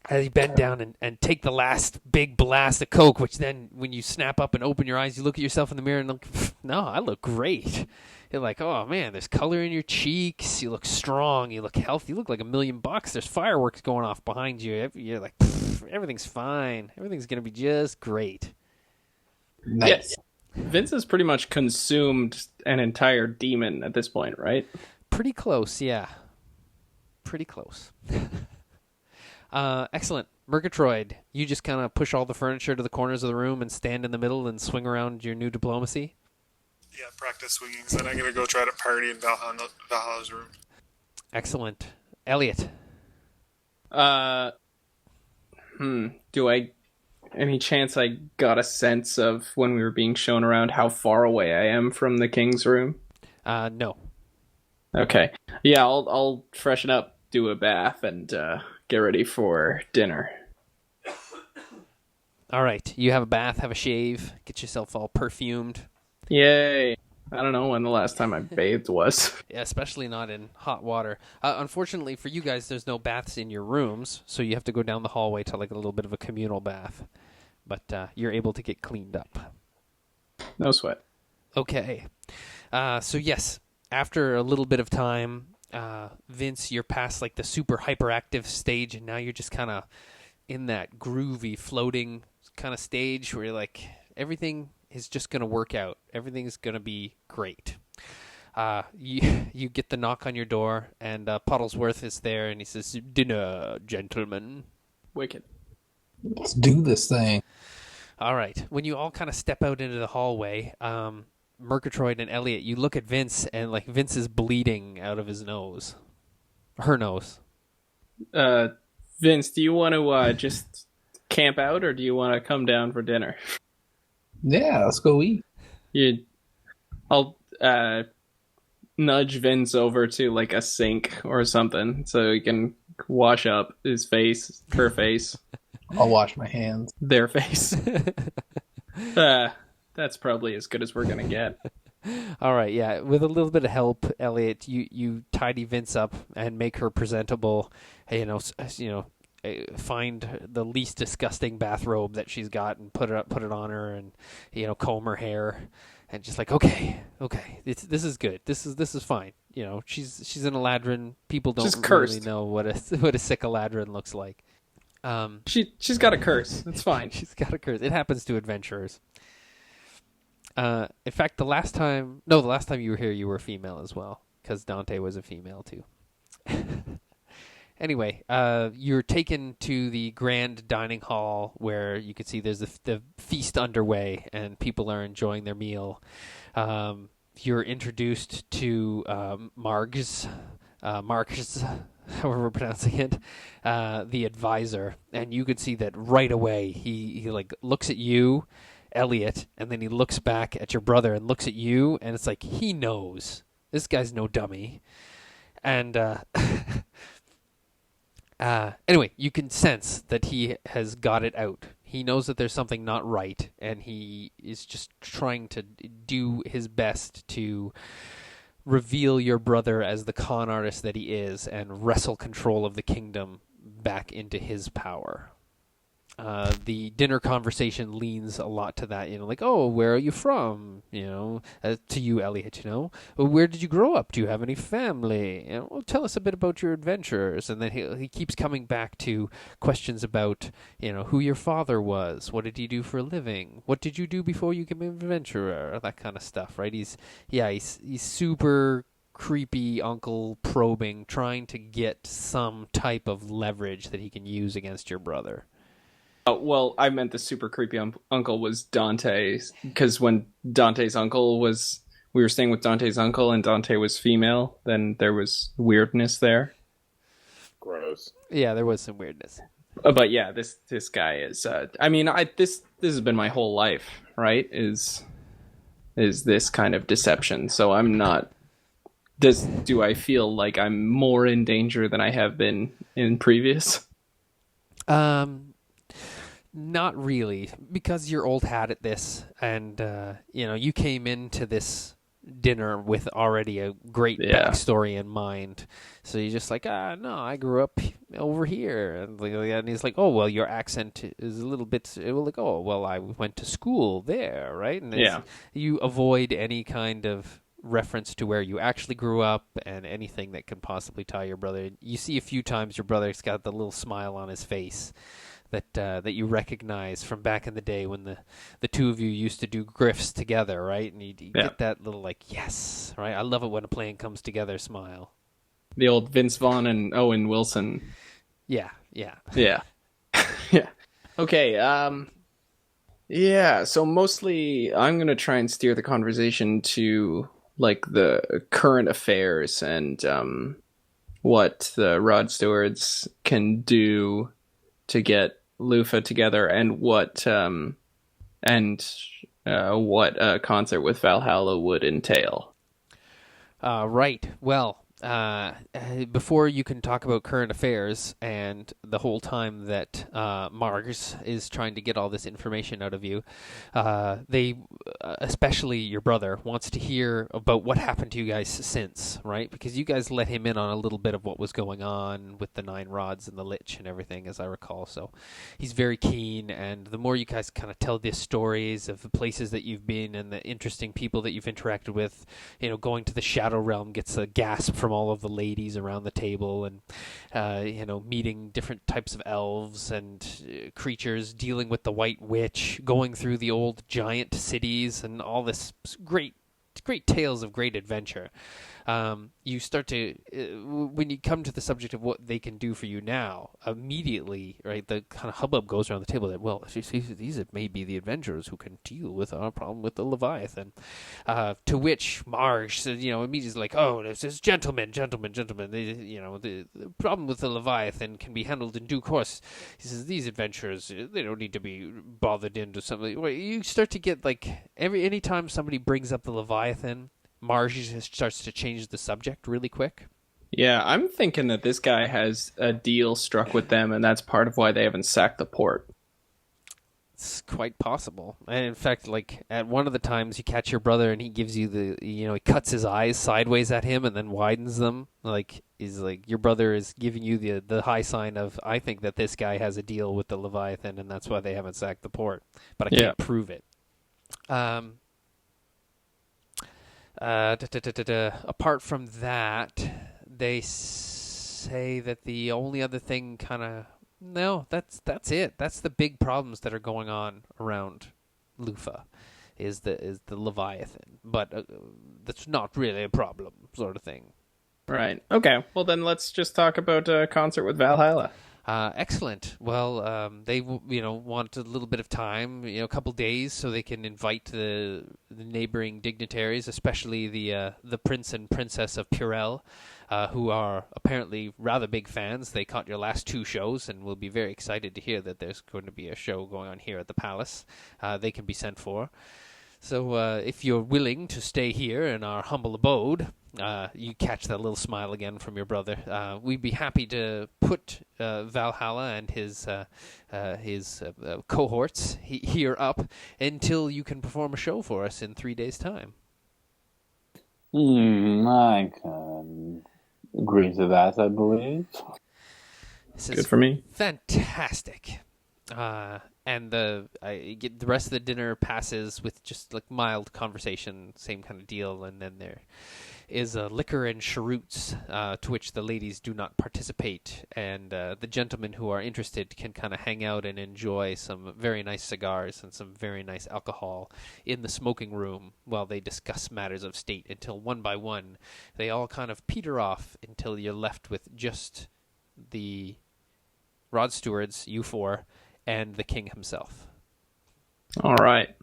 As you bend down and take the last big blast of Coke, which then when you snap up and open your eyes, you look at yourself in the mirror and look, no, I look great. You're like, oh man, there's color in your cheeks. You look strong. You look healthy. You look like $1,000,000. There's fireworks going off behind you. You're like, everything's fine. Everything's going to be just great. Nice. Yes. Vince has pretty much consumed an entire demon at this point, right? Pretty close, yeah. Pretty close. Excellent. Murgatroyd, you just kind of push all the furniture to the corners of the room and stand in the middle and swing around your new diplomacy? Yeah, practice swinging. Then I'm going to go try to party in Valhalla's room. Excellent. Elliot. Do I... Any chance I got a sense of, when we were being shown around, how far away I am from the king's room? No. Okay. Yeah, I'll freshen up, do a bath, and get ready for dinner. All right. You have a bath, have a shave, get yourself all perfumed. Yay. I don't know when the last time I bathed was. Yeah, especially not in hot water. Unfortunately for you guys, there's no baths in your rooms, so you have to go down the hallway to like a little bit of a communal bath. But you're able to get cleaned up. No sweat. Okay. So yes, after a little bit of time, Vince, you're past like the super hyperactive stage, and now you're just kind of in that groovy, floating kind of stage where you're like, everything is just going to work out. Everything's going to be great. You get the knock on your door, and Puddlesworth is there, and he says, "Dinner, gentlemen." Wicked. Let's do this thing. All right. When you all kind of step out into the hallway, Murgatroyd and Elliot, you look at Vince, and like Vince is bleeding out of his nose. Her nose. Vince, do you want to just camp out, or do you want to come down for dinner? Yeah, let's go eat. I'll nudge Vince over to like a sink or something so he can wash up his face, her face, I'll wash my hands. their face. That's probably as good as we're gonna get. All right, yeah. With a little bit of help, Elliot, you tidy Vince up and make her presentable. Find the least disgusting bathrobe that she's got and put it on her, and comb her hair, and just like okay, this is good. This is fine. She's an Eladrin. People don't really know what a sick Eladrin looks like. She's got a curse. It's fine. She's got a curse. It happens to adventurers. In fact, the last time you were here, you were a female as well, because Dante was a female too. Anyway, you're taken to the grand dining hall where you can see there's the feast underway and people are enjoying their meal. You're introduced to Margs, however we're pronouncing it, the advisor, and you can see that right away he like looks at you, Elliot, and then he looks back at your brother and looks at you, and it's like he knows. This guy's no dummy. And anyway, you can sense that he has got it out. He knows that there's something not right, and he is just trying to do his best to reveal your brother as the con artist that he is and wrestle control of the kingdom back into his power. The dinner conversation leans a lot to that, like, oh, where are you from? To you, Elliot, where did you grow up? Do you have any family? Well, tell us a bit about your adventures. And then he keeps coming back to questions about, who your father was. What did he do for a living? What did you do before you became an adventurer? That kind of stuff, right? He's super creepy uncle probing, trying to get some type of leverage that he can use against your brother. Oh, well, I meant the super creepy uncle was Dante, because when Dante's uncle was... We were staying with Dante's uncle and Dante was female, then there was weirdness there. Gross. Yeah, there was some weirdness. But yeah, this guy is... I mean, this has been my whole life, right? Is this kind of deception. So I'm not... Do I feel like I'm more in danger than I have been in previous? Not really, because you're old hat at this, and you came into this dinner with already a great backstory in mind. So you're just like, no, I grew up over here, and he's like, oh, well, your accent is a little bit like, oh, well, I went to school there, right? And you avoid any kind of reference to where you actually grew up and anything that could possibly tie your brother. You see a few times your brother's got the little smile on his face that you recognize from back in the day when the two of you used to do grifts together, right? And you get that little like, yes, right? I love it when a plan comes together smile. The old Vince Vaughn and Owen Wilson. Yeah. Yeah. Okay, so mostly I'm going to try and steer the conversation to like the current affairs and what the Rod Stewards can do to get Loofah together, and what a concert with Valhalla would entail. Right. Well, before you can talk about current affairs and the whole time that Mars is trying to get all this information out of you, they, especially your brother, wants to hear about what happened to you guys since, right? Because you guys let him in on a little bit of what was going on with the 9 rods and the Lich and everything, as I recall. So he's very keen, and the more you guys kind of tell these stories of the places that you've been and the interesting people that you've interacted with, going to the Shadow Realm gets a gasp from all of the ladies around the table, and meeting different types of elves and creatures, dealing with the White Witch, going through the old giant cities, and all this great tales of great adventure. You start to, when you come to the subject of what they can do for you now, immediately, right, the kind of hubbub goes around the table that, well, these may be the adventurers who can deal with our problem with the Leviathan. To which Marsh, immediately is like, oh, this is gentlemen. The problem with the Leviathan can be handled in due course. He says, these adventurers, they don't need to be bothered into something. You start to get, like, any time somebody brings up the Leviathan, Marge just starts to change the subject really quick. Yeah, I'm thinking that this guy has a deal struck with them, and that's part of why they haven't sacked the port. It's quite possible. And in fact, like, at one of the times you catch your brother and he gives you he cuts his eyes sideways at him and then widens them. Like, he's like, your brother is giving you the high sign of, I think that this guy has a deal with the Leviathan, and that's why they haven't sacked the port. But I can't prove it. Apart from that, they say that the only other thing that's it. That's the big problems that are going on around Loofah, is the Leviathan. But that's not really a problem, sort of thing. Right. Okay. Well, then let's just talk about a concert with Valhalla. Excellent. Well, they want a little bit of time, a couple days, so they can invite the neighboring dignitaries, especially the prince and princess of Purell, who are apparently rather big fans. They caught your last 2 shows and will be very excited to hear that there's going to be a show going on here at the palace. They can be sent for. So if you're willing to stay here in our humble abode, you catch that little smile again from your brother. We'd be happy to put Valhalla and his cohorts here up until you can perform a show for us in 3 days' time. I can agree to that, I believe. Good for me. Fantastic. And the rest of the dinner passes with just like mild conversation, same kind of deal, and then there is liquor and cheroots, to which the ladies do not participate, and the gentlemen who are interested can kind of hang out and enjoy some very nice cigars and some very nice alcohol in the smoking room while they discuss matters of state until one by one they all kind of peter off until you're left with just the Rod Stewards, you four, and the king himself. All right.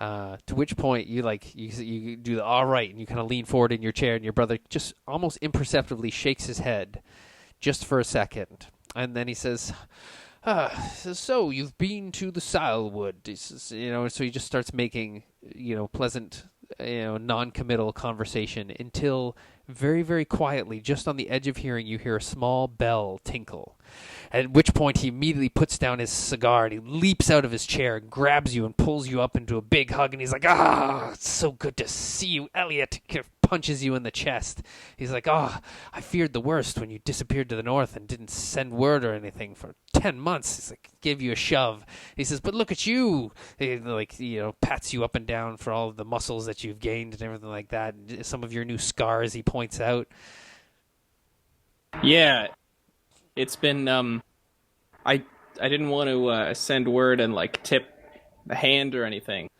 To which point you do the all right, and you kind of lean forward in your chair, and your brother just almost imperceptibly shakes his head just for a second, and then he says, "So you've been to the Silewood?" He says, so he just starts making pleasant, non-committal conversation until very, very quietly, just on the edge of hearing, you hear a small bell tinkle. At which point he immediately puts down his cigar and he leaps out of his chair and grabs you and pulls you up into a big hug, and he's like, it's so good to see you, Elliot. Kind of punches you in the chest. He's like, I feared the worst when you disappeared to the north and didn't send word or anything for 10 months. He's like, give you a shove. He says, but look at you. He, pats you up and down for all of the muscles that you've gained and everything like that. And some of your new scars he points out. Yeah. It's been, I didn't want to send word and, tip the hand or anything.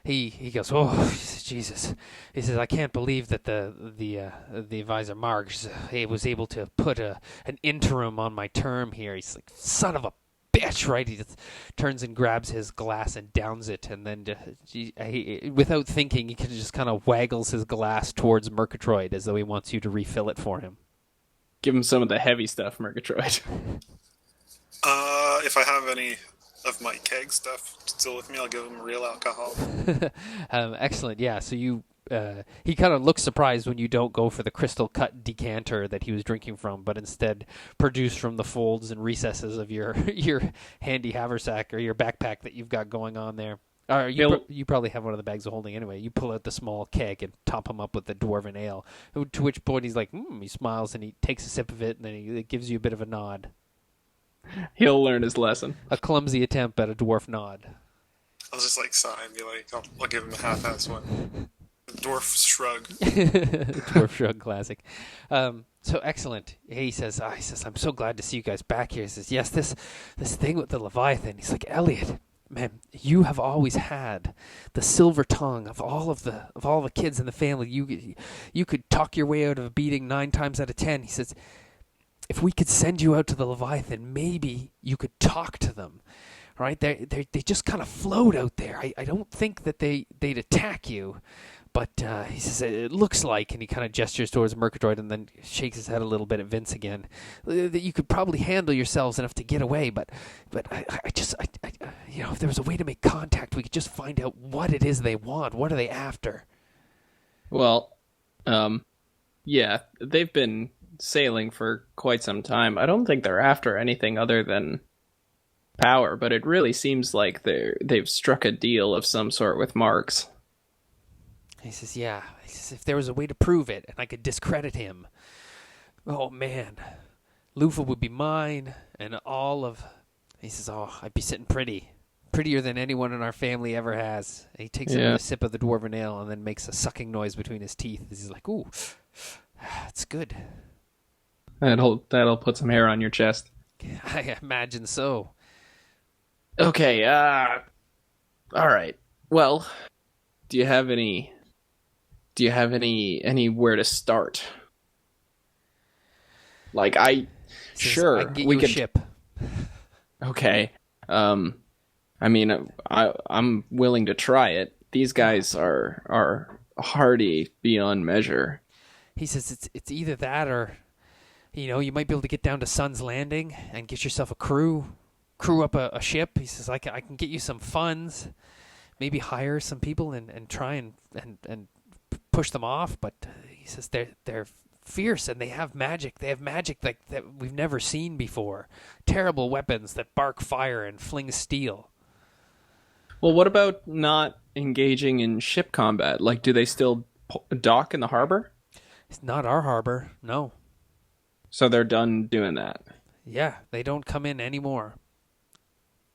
He goes, oh, Jesus. He says, I can't believe that the advisor Marks was able to put an interim on my term here. He's like, son of a bitch, right? He just turns and grabs his glass and downs it, and then without thinking, he just kind of waggles his glass towards Murgatroyd as though he wants you to refill it for him. Give him some of the heavy stuff, Murgatroyd. If I have any of my keg stuff still with me, I'll give him real alcohol. Excellent, yeah. So he kind of looks surprised when you don't go for the crystal cut decanter that he was drinking from, but instead produce from the folds and recesses of your handy haversack or your backpack that you've got going on there. Or you probably have one of the bags of holding anyway. You pull out the small keg and top him up with the dwarven ale. To which point he's like, he smiles and he takes a sip of it, and then he gives you a bit of a nod. He'll learn his lesson. A clumsy attempt at a dwarf nod. I'll just sigh and be like, I'll give him a half-ass one. Dwarf shrug. Dwarf shrug, classic. So excellent. He says, I'm so glad to see you guys back here. He says, yes, this thing with the Leviathan. He's like, Elliot, man, you have always had the silver tongue of all the kids in the family. You could talk your way out of a beating 9 times out of 10. He says, if we could send you out to the Leviathan, maybe you could talk to them, right? They just kind of float out there. I don't think that they'd attack you, but he says it looks like, and he kind of gestures towards Murgatroyd and then shakes his head a little bit at Vince again, that you could probably handle yourselves enough to get away. But I just if there was a way to make contact, we could just find out what it is they want. What are they after? Well, yeah, they've been sailing for quite some time. I don't think they're after anything other than power, but it really seems like they've struck a deal of some sort with Marks. He says, yeah. He says, if there was a way to prove it and I could discredit him, oh man, Loofah would be mine, and he says, I'd be sitting prettier than anyone in our family ever has. And he takes a sip of the dwarven ale and then makes a sucking noise between his teeth. He's like, ooh, it's good. That'll put some hair on your chest. I imagine so. Okay, all right. Well, do you have anywhere to start? Sure, I can get we you could a ship. Okay. I mean, I'm willing to try it. These guys are hardy beyond measure. He says it's either that or, you might be able to get down to Sun's Landing and get yourself a crew up a ship. He says I can get you some funds, maybe hire some people and try and push them off. But he says they're fierce and they have magic. They have magic that we've never seen before. Terrible weapons that bark fire and fling steel. Well, what about not engaging in ship combat? Do they still dock in the harbor? It's not our harbor, no. So they're done doing that. Yeah, they don't come in anymore.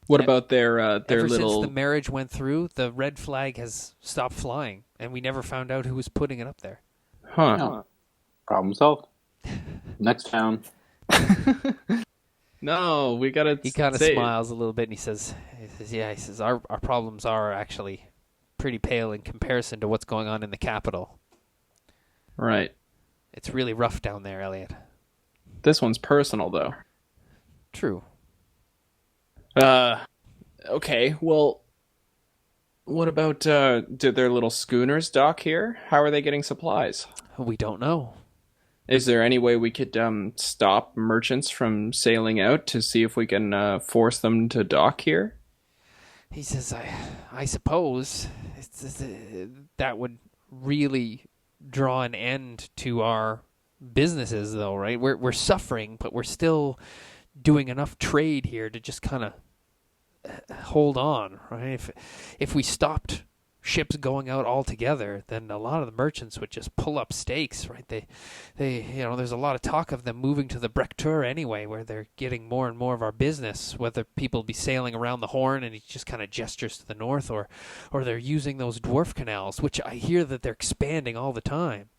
What about their Ever little? since the marriage went through, the red flag has stopped flying, and we never found out who was putting it up there. Huh. No. Problem solved. Next town. No, we gotta. He kind of smiles a little bit, and he says, "Yeah." He says, "Our problems are actually pretty pale in comparison to what's going on in the capital. Right. It's really rough down there, Elliot." This one's personal, though. True. Okay. Well, what about did their little schooners dock here? How are they getting supplies? We don't know. Is there any way we could stop merchants from sailing out to see if we can force them to dock here? He says, I suppose that would really draw an end to our businesses, though, right? We're suffering, but we're still doing enough trade here to just kind of hold on, right? If we stopped ships going out altogether, then a lot of the merchants would just pull up stakes, right? They there's a lot of talk of them moving to the Brectur anyway, where they're getting more and more of our business, whether people be sailing around the Horn, and he just kind of gestures to the north, or they're using those dwarf canals, which I hear that they're expanding all the time.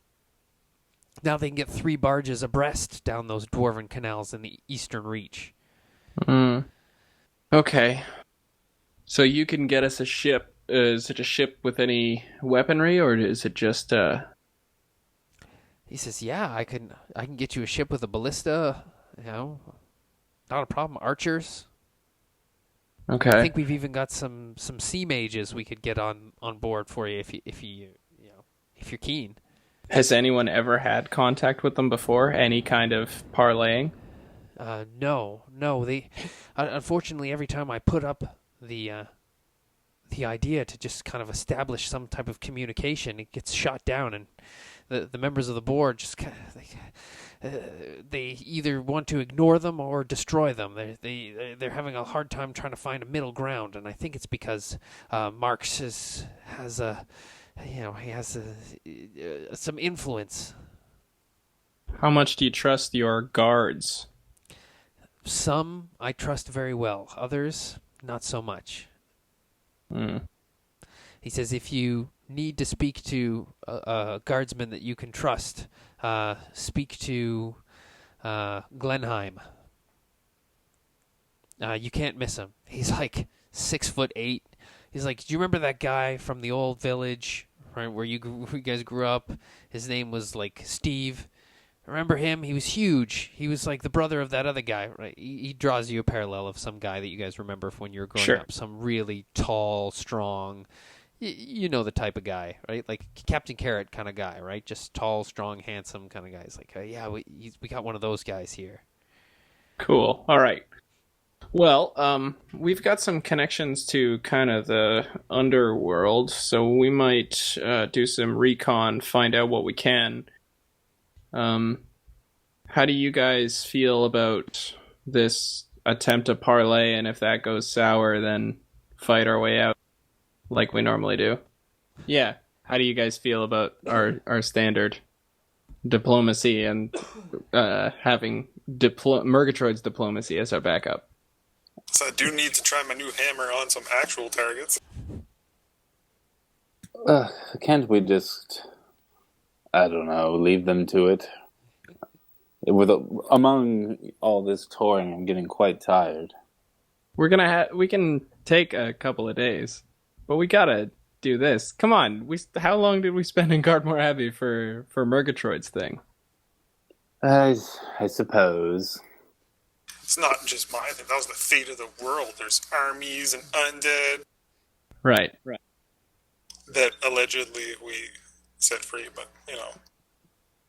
Now they can get 3 barges abreast down those dwarven canals in the eastern reach. Okay. So you can get us a ship. Is it a ship with any weaponry, or is it just He says, "Yeah, I can get you a ship with a ballista, not a problem. Archers. Okay. I think we've even got some sea mages we could get on board for you if you're keen." Has anyone ever had contact with them before? Any kind of parlaying? No. They unfortunately, every time I put up the idea to just kind of establish some type of communication, it gets shot down, and the members of the board just kind of, they either want to ignore them or destroy them. They're having a hard time trying to find a middle ground, and I think it's because Marx has some influence. How much do you trust your guards? Some I trust very well, others not so much. He says, if you need to speak to a guardsman that you can trust, speak to Glenheim. You can't miss him. He's like 6'8". He's like, do you remember that guy from the old village, right, where you guys grew up? His name was like Steve. Remember him? He was huge. He was like the brother of that other guy, right? He draws you a parallel of some guy that you guys remember from when you were growing up. Some really tall, strong, you know the type of guy, right? Like Captain Carrot kind of guy, right? Just tall, strong, handsome kind of guy. It's like, we got one of those guys here. Cool. All right. Well, we've got some connections to kind of the underworld, so we might do some recon, find out what we can. How do you guys feel about this attempt to parlay, and if that goes sour, then fight our way out like we normally do? Yeah. How do you guys feel about our standard diplomacy and having Murgatroyd's diplomacy as our backup? So I do need to try my new hammer on some actual targets. Can't we just, I don't know, leave them to it? Among all this touring, I'm getting quite tired. We can take a couple of days, but we gotta do this. Come on, how long did we spend in Gardmore Abbey for Murgatroyd's thing? I suppose. It's not just my thing. That was the fate of the world. There's armies and undead. Right. That allegedly we set free, but,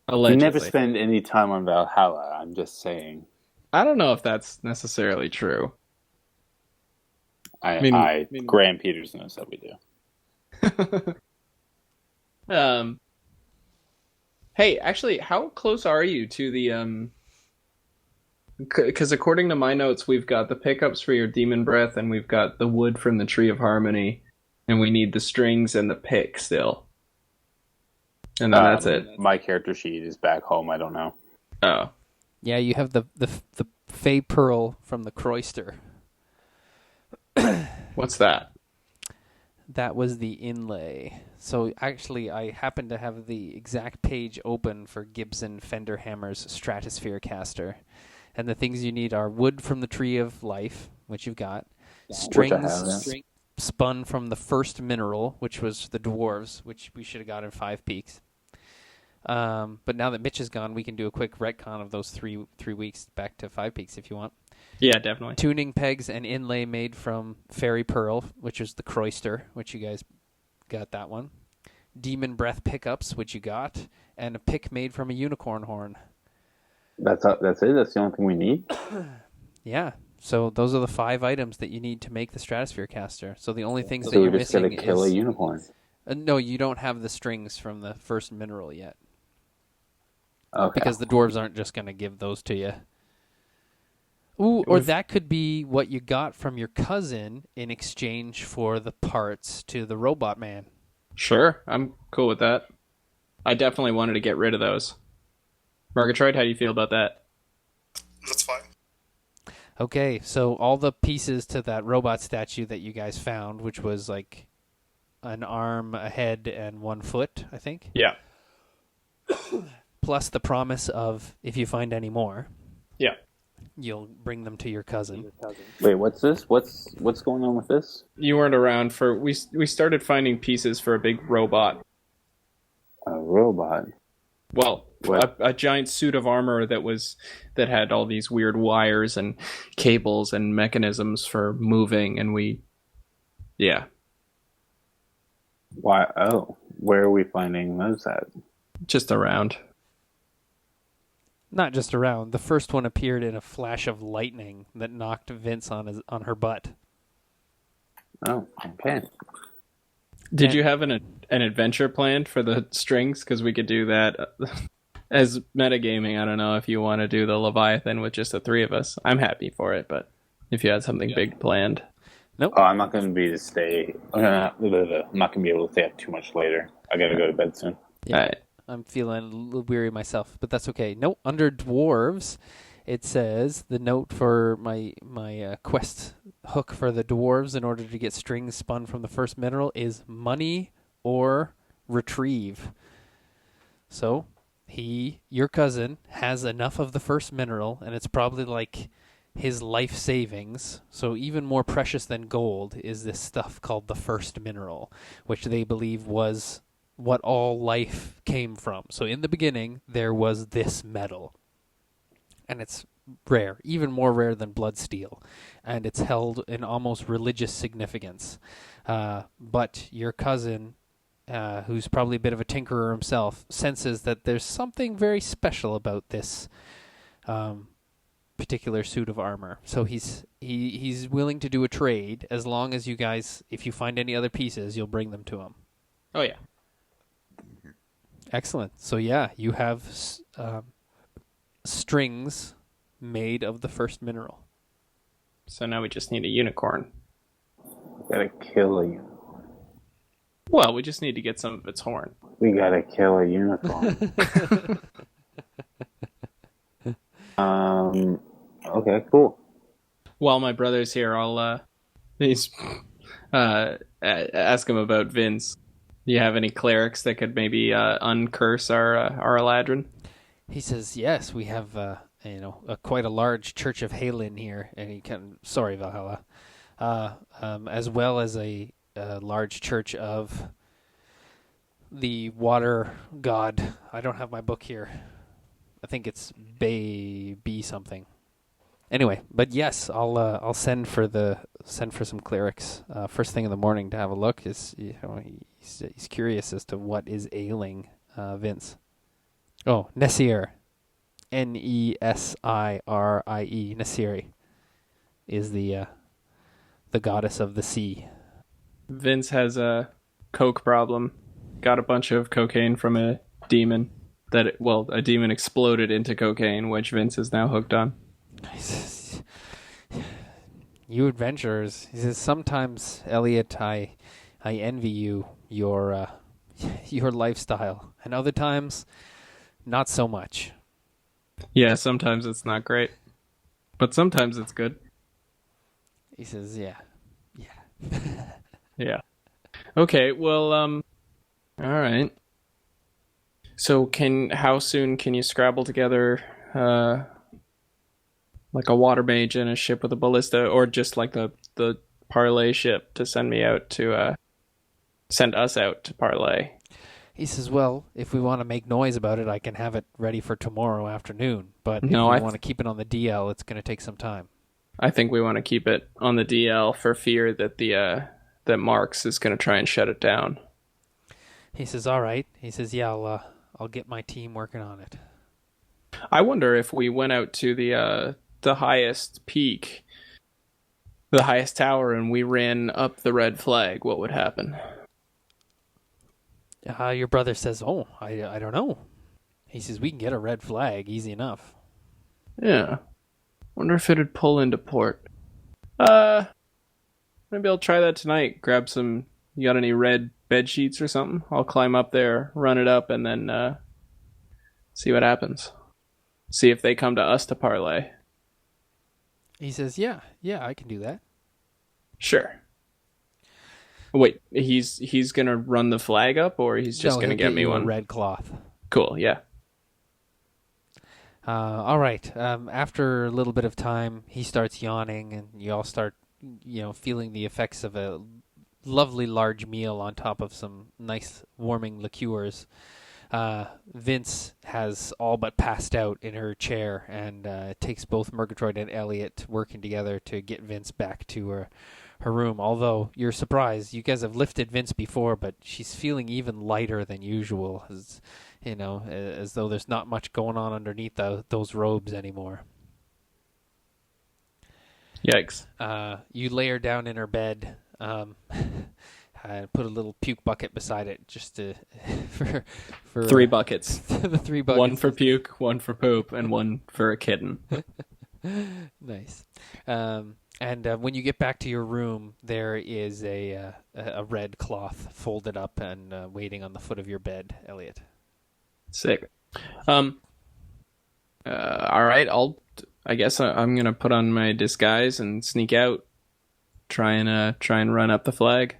Allegedly. We never spend any time on Valhalla, I'm just saying. I don't know if that's necessarily true. I mean, Graham Peterson said we do. Hey, actually, how close are you to the because according to my notes, we've got the pickups for your demon breath, and we've got the wood from the Tree of Harmony, and we need the strings and the pick still. And then that's it. My character sheet is back home. I don't know. Oh. Yeah, you have the Fey Pearl from the Croyster. What's that? That was the inlay. So actually, I happen to have the exact page open for Gibson Fender Hammer's Stratosphere Caster. And the things you need are wood from the Tree of Life, which you've got, Which I have, strings spun from the first mineral, which was the dwarves, which we should have got in 5 Peaks. But now that Mitch is gone, we can do a quick retcon of those 3 weeks back to 5 Peaks if you want. Yeah, definitely. Tuning pegs and inlay made from Fairy Pearl, which is the Croyster, which you guys got that one. Demon Breath pickups, which you got, and a pick made from a unicorn horn. That's it. That's the only thing we need. Yeah. So those are the 5 items that you need to make the Stratosphere Caster. So the only things So that you're we're just missing gonna kill is a unicorn. No, you don't have the strings from the first mineral yet. Okay. Because the dwarves aren't just going to give those to you. Ooh, or that could be what you got from your cousin in exchange for the parts to the robot man. Sure, I'm cool with that. I definitely wanted to get rid of those. Murgatroyd, how do you feel about that? That's fine. Okay, so all the pieces to that robot statue that you guys found, which was like an arm, a head, and 1 foot, I think. Yeah. Plus the promise of, if you find any more, Yeah. you'll bring them to your cousin. Wait, what's this? What's going on with this? You weren't around for... We started finding pieces for a big robot. A robot. Well, What? a giant suit of armor that had all these weird wires and cables and mechanisms for moving, and yeah, Why? Oh, where are we finding those at? just around. Not just around. The first one appeared in a flash of lightning that knocked Vince on her butt. Oh, okay. Did you have an adventure planned for the strings? Because we could do that as metagaming. I don't know if you want to do the Leviathan with just the 3 of us. I'm happy for it, but if you had something big planned. Nope. Oh, I'm not going to be able to stay. I'm not going to be able to stay up too much later. I got to go to bed soon. Yeah, All right. I'm feeling a little weary myself, but that's okay. No, under dwarves, it says the note for my quest hook for the dwarves in order to get strings spun from the first mineral is money or retrieve. So your cousin has enough of the first mineral, and it's probably like his life savings. So even more precious than gold is this stuff called the first mineral, which they believe was what all life came from. So in the beginning, there was this metal. And it's rare, even more rare than blood steel. And it's held in almost religious significance. But your cousin, who's probably a bit of a tinkerer himself, senses that there's something very special about this particular suit of armor. So he's willing to do a trade as long as you guys, if you find any other pieces, you'll bring them to him. Oh, yeah. Excellent. So yeah, you have strings made of the first mineral. So now we just need a unicorn. Gotta kill a unicorn. Well, we just need to get some of its horn. We gotta kill a unicorn. Okay, cool. While my brother's here, I'll ask him about Vince. Do you have any clerics that could maybe uncurse our Eladrin? He says, yes, we have quite a large church of Halin here, and sorry, Valhalla, as well as a large church of the water god. I don't have my book here. I think it's B something. Anyway, but yes, I'll send for some clerics first thing in the morning to have a look. He's curious as to what is ailing Vince. Oh, Nessir, Nesire, Nessiri is the goddess of the sea. Vince has a coke problem. Got a bunch of cocaine from a demon. A demon exploded into cocaine, which Vince is now hooked on. He says, you adventurers. He says, sometimes, Elliot, I envy you, your lifestyle, and other times, not so much. Yeah, sometimes it's not great, but sometimes it's good. He says, yeah, Yeah. Okay, well, all right. So how soon can you scrabble together, like a water mage and a ship with a ballista, or just like the parlay ship to send us out to parlay? He says, well, if we want to make noise about it, I can have it ready for tomorrow afternoon. But if No, we want to keep it on the DL, it's going to take some time. I think we want to keep it on the DL for fear that that Marks is going to try and shut it down. He says, all right. He says, yeah, I'll get my team working on it. I wonder if we went out to the highest peak, the highest tower, and we ran up the red flag, what would happen? Your brother says, oh, I don't know. He says, we can get a red flag easy enough. Yeah. Wonder if it'd pull into port. Maybe I'll try that tonight. Grab some. You got any red bed sheets or something? I'll climb up there, run it up, and then see what happens. See if they come to us to parlay. He says, yeah, I can do that. Sure. Wait, he's gonna run the flag up, or he's just gonna get me one? A red cloth. Cool. Yeah. All right. After a little bit of time, he starts yawning, and you all start, feeling the effects of a lovely large meal on top of some nice warming liqueurs. Vince has all but passed out in her chair, and it takes both Murgatroyd and Elliot working together to get Vince back to her room. Although you're surprised, you guys have lifted Vince before, but she's feeling even lighter than usual, as though there's not much going on underneath those robes anymore. Yikes. You lay her down in her bed. Put a little puke bucket beside it, just to for 3 buckets. The 3 buckets. One for puke, one for poop, and one for a kitten. Nice. And when you get back to your room, there is a red cloth folded up and waiting on the foot of your bed, Elliot. Sick. All right. I guess I'm gonna put on my disguise and sneak out. Try and run up the flag.